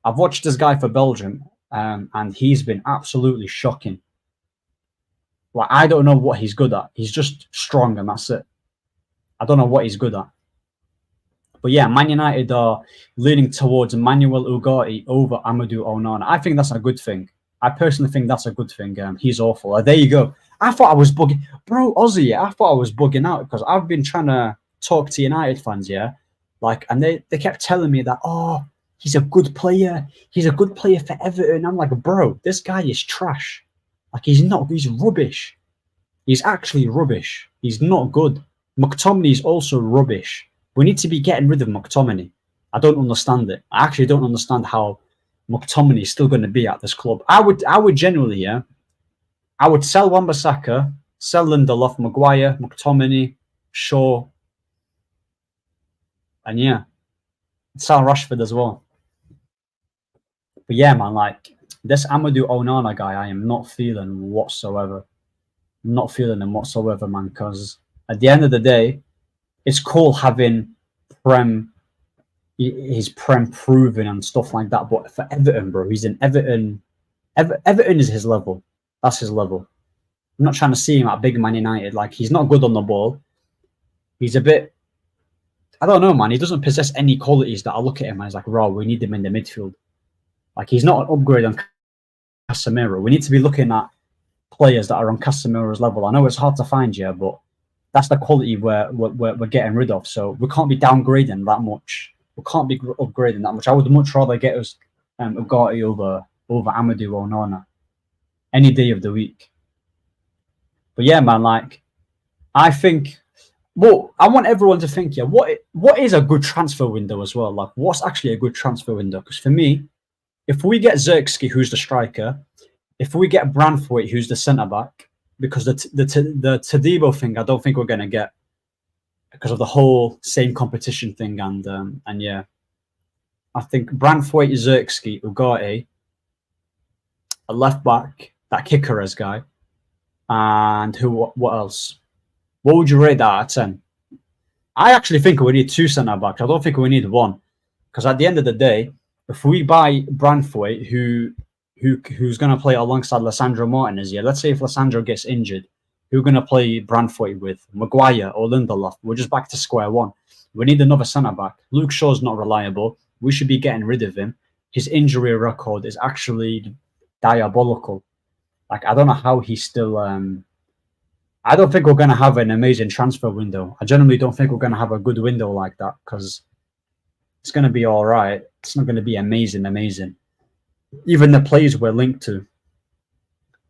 I've watched this guy for Belgium, and he's been absolutely shocking. Like I don't know what he's good at. He's just strong, and that's it. I don't know what he's good at. But yeah, Man United are leaning towards Manuel Ugarte over Amadou Onana. I think that's a good thing. I personally think that's a good thing. He's awful. There you go. I thought I was bugging. Bro, Ozzy, I thought I was bugging out because I've been trying to talk to United fans, yeah? Like, and they kept telling me that, oh, he's a good player. He's a good player for Everton. I'm like, bro, this guy is trash. Like, he's rubbish. He's actually rubbish. He's not good. McTominay is also rubbish. We need to be getting rid of McTominay. I don't understand it. I actually don't understand how McTominay is still going to be at this club. I would genuinely, yeah. I would sell Wan-Bissaka, sell Lindelof, Maguire, McTominay, Shaw, and yeah, sell Rashford as well. But yeah, man, like this Amadou Onana guy, I am not feeling whatsoever. I'm not feeling him whatsoever, man. Because at the end of the day, it's cool having his Prem proven and stuff like that. But for Everton, bro, he's in Everton. Everton is his level. That's his level. I'm not trying to see him at big Man United. Like, he's not good on the ball. He's a bit, I don't know, man. He doesn't possess any qualities that I look at him and it's like, raw, we need him in the midfield. Like, he's not an upgrade on Casemiro. We need to be looking at players that are on Casemiro's level. I know it's hard to find, yeah, but that's the quality we're getting rid of. So we can't be downgrading that much. We can't be upgrading that much. I would much rather get us Ugarte over Amadou Onana any day of the week. But yeah, man, like I think, well, I want everyone to think, yeah, what is a good transfer window as well? Like, what's actually a good transfer window? Because for me, if we get Zirkzee, who's the striker, if we get Branthwaite, who's the centre back, because the Todibo thing, I don't think we're going to get because of the whole same competition thing, and yeah, I think Branthwaite, Zirkzee, Ugarte, a left back, that Kikeres guy, and what else? What would you rate that out of 10? I actually think we need 2 centre backs. I don't think we need 1, because at the end of the day, if we buy Branthwaite, who's going to play alongside Lissandro Martinez, yeah, let's say if Lissandro gets injured, who's going to play Branthwaite with? Maguire or Lindelof? We're just back to square one. We need another centre back. Luke Shaw's not reliable. We should be getting rid of him. His injury record is actually diabolical. Like, I don't know how he's still. I don't think we're going to have an amazing transfer window. I generally don't think we're going to have a good window like that, because it's going to be all right. It's not going to be amazing. Even the players we're linked to.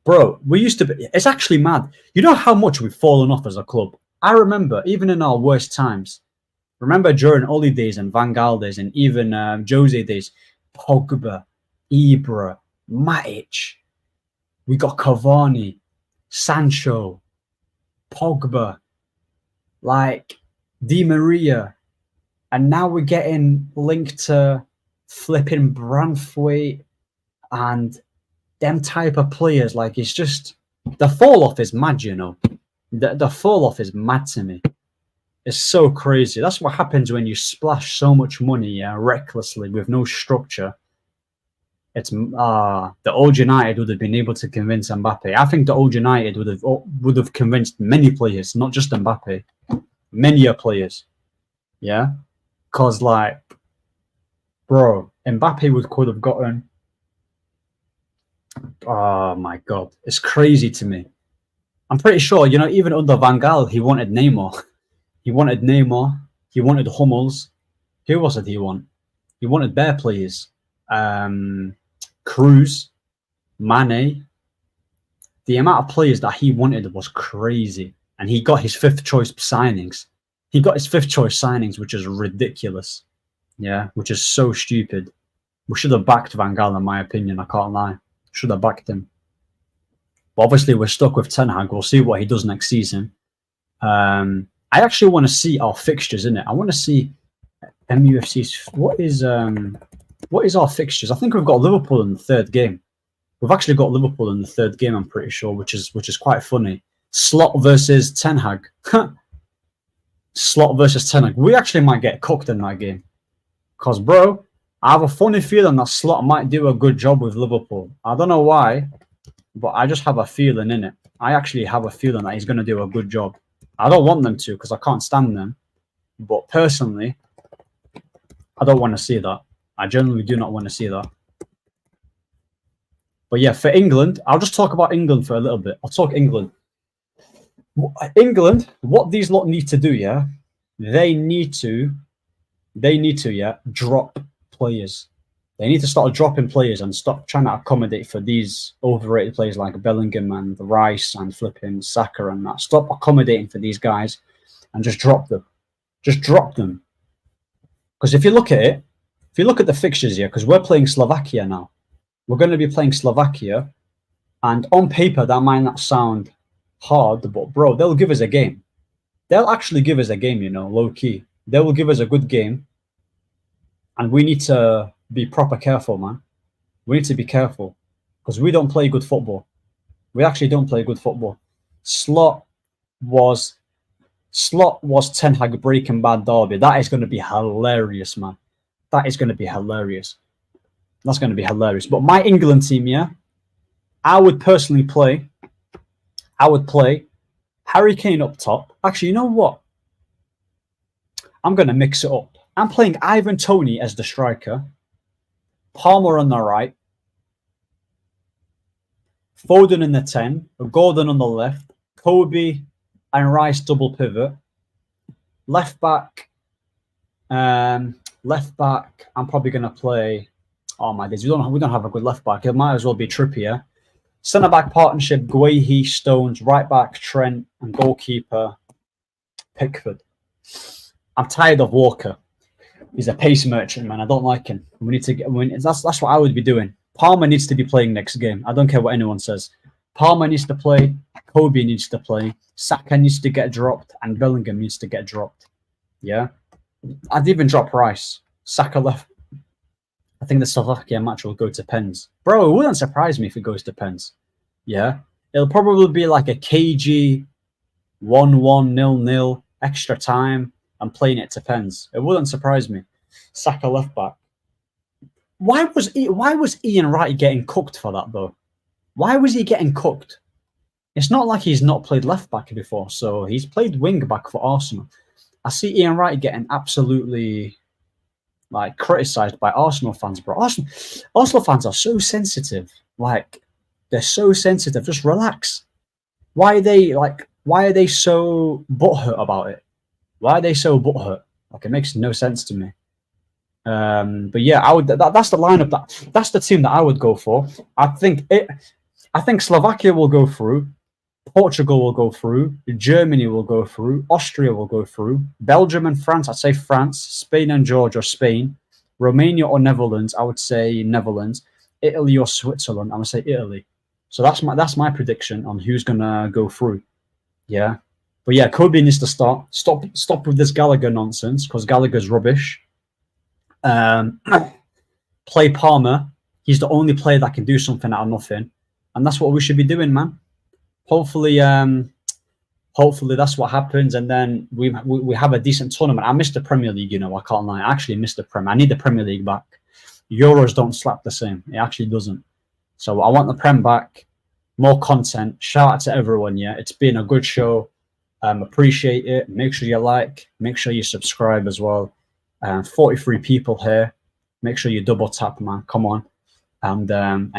Bro, we used to be. It's actually mad. You know how much we've fallen off as a club? I remember, even in our worst times, remember during Oli days and Van Gaal days and even Jose days, Pogba, Ibra, Matic, we got Cavani, Sancho, Pogba, like Di Maria, and now we're getting linked to flipping Branthwaite and them type of players. Like, it's just the fall off is mad, you know. The fall off is mad to me. It's so crazy. That's what happens when you splash so much money, recklessly with no structure. It's the old United would have been able to convince Mbappe. I think the old United would have convinced many players, not just Mbappe, many players. Yeah, because like, bro, Mbappe could have gotten. Oh my god, it's crazy to me. I'm pretty sure, you know, even under Van Gaal, he wanted Neymar. He wanted Neymar. He wanted Hummels. Who was it he wanted? He wanted their players. Cruz, Mane. The amount of players that he wanted was crazy. And he got his fifth choice signings. He got his fifth choice signings, which is ridiculous. Yeah, which is so stupid. We should have backed Van Gaal, in my opinion. I can't lie. Should have backed him. But obviously, we're stuck with Ten Hag. We'll see what he does next season. I actually want to see our fixtures, innit? I want to see MUFC's. What is our fixtures? I think we've got Liverpool in the third game. We've actually got Liverpool in the third game, I'm pretty sure, which is quite funny. Slot versus Ten Hag. Slot versus Ten Hag. We actually might get cooked in that game. Because, bro, I have a funny feeling that Slot might do a good job with Liverpool. I don't know why, but I just have a feeling in it. I actually have a feeling that he's going to do a good job. I don't want them to because I can't stand them. But personally, I don't want to see that. I generally do not want to see that. But yeah, for England, I'll just talk about England for a little bit. I'll talk England. England, what these lot need to do, yeah, they need to, yeah, drop players. They need to start dropping players and stop trying to accommodate for these overrated players like Bellingham and Rice and flipping Saka and that. Stop accommodating for these guys and just drop them. Just drop them. Because if you look at it, if you look at the fixtures here, because we're playing Slovakia now. We're going to be playing Slovakia. And on paper, that might not sound hard, but bro, they'll give us a game. They'll actually give us a game, you know, low key. They will give us a good game. And we need to be proper careful, man. We need to be careful because we don't play good football. We actually don't play good football. Slot was Ten Hag Breaking Bad derby. That is going to be hilarious, man. That is going to be hilarious. That's going to be hilarious. But my England team, yeah, I would personally play. I would play Harry Kane up top. Actually, you know what? I'm going to mix it up. I'm playing Ivan Toney as the striker. Palmer on the right. Foden in the 10. Gordon on the left. Kobbie and Rice double pivot. Left back. I'm probably going to play. Oh my days, we don't have a good left back. It might as well be Trippier. Centre back partnership: Guehi, Stones. Right back: Trent, and goalkeeper Pickford. I'm tired of Walker. He's a pace merchant, man. I don't like him. We need to get. That's what I would be doing. Palmer needs to be playing next game. I don't care what anyone says. Palmer needs to play. Kobbie needs to play. Saka needs to get dropped, and Bellingham needs to get dropped. Yeah, I'd even drop Rice. Saka left. I think the Slovakia match will go to pens. Bro, it wouldn't surprise me if it goes to pens. Yeah, it'll probably be like a KG 1-1, 0-0, extra time. I'm playing it to pens. It wouldn't surprise me. Saka left back. Why was Ian Wright getting cooked for that though? Why was he getting cooked? It's not like he's not played left back before, so he's played wing back for Arsenal. I see Ian Wright getting absolutely like criticized by Arsenal fans, bro. Arsenal fans are so sensitive. Like they're so sensitive. Just relax. Why are they so butthurt about it? Why are they so butthurt? Like it makes no sense to me. But yeah, I would. That's the lineup. That's the team that I would go for. I think Slovakia will go through. Portugal will go through. Germany will go through. Austria will go through. Belgium and France. I'd say France. Spain and Georgia. Spain. Romania or Netherlands. I would say Netherlands. Italy or Switzerland. I would say Italy. So that's my prediction on who's gonna go through. Yeah. But yeah, Kobbie needs to start. Stop with this Gallagher nonsense because Gallagher's rubbish. Play Palmer. He's the only player that can do something out of nothing, and that's what we should be doing, man. Hopefully that's what happens, and then we have a decent tournament. I missed the Premier League, you know. I can't lie. I actually missed the Prem. I need the Premier League back. Euros don't slap the same. It actually doesn't. So I want the Prem back. More content. Shout out to everyone. Yeah, it's been a good show. Appreciate it. Make sure you like. Make sure you subscribe as well. 43 people here. Make sure you double tap, man. Come on. And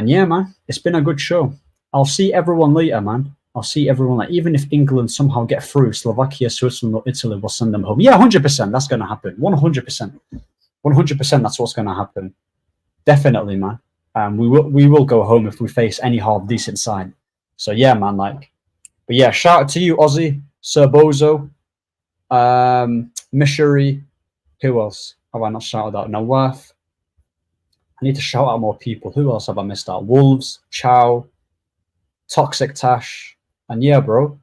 yeah, man, it's been a good show. I'll see everyone later, man. I'll see everyone. Like, even if England somehow get through, Slovakia, Switzerland, or Italy will send them home. Yeah, 100%. That's going to happen. 100%. 100%. That's what's going to happen. Definitely, man. We will go home if we face any half decent side. So yeah, man. Like, but yeah, shout out to you, Ozzy, Sir Bozo, Mishari. Who else have I not shouted out? Nawath. I need to shout out more people. Who else have I missed out? Wolves, Chow, Toxic Tash, and yeah, bro.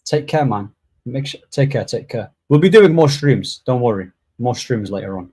Take care, man. Take care. We'll be doing more streams. Don't worry. More streams later on.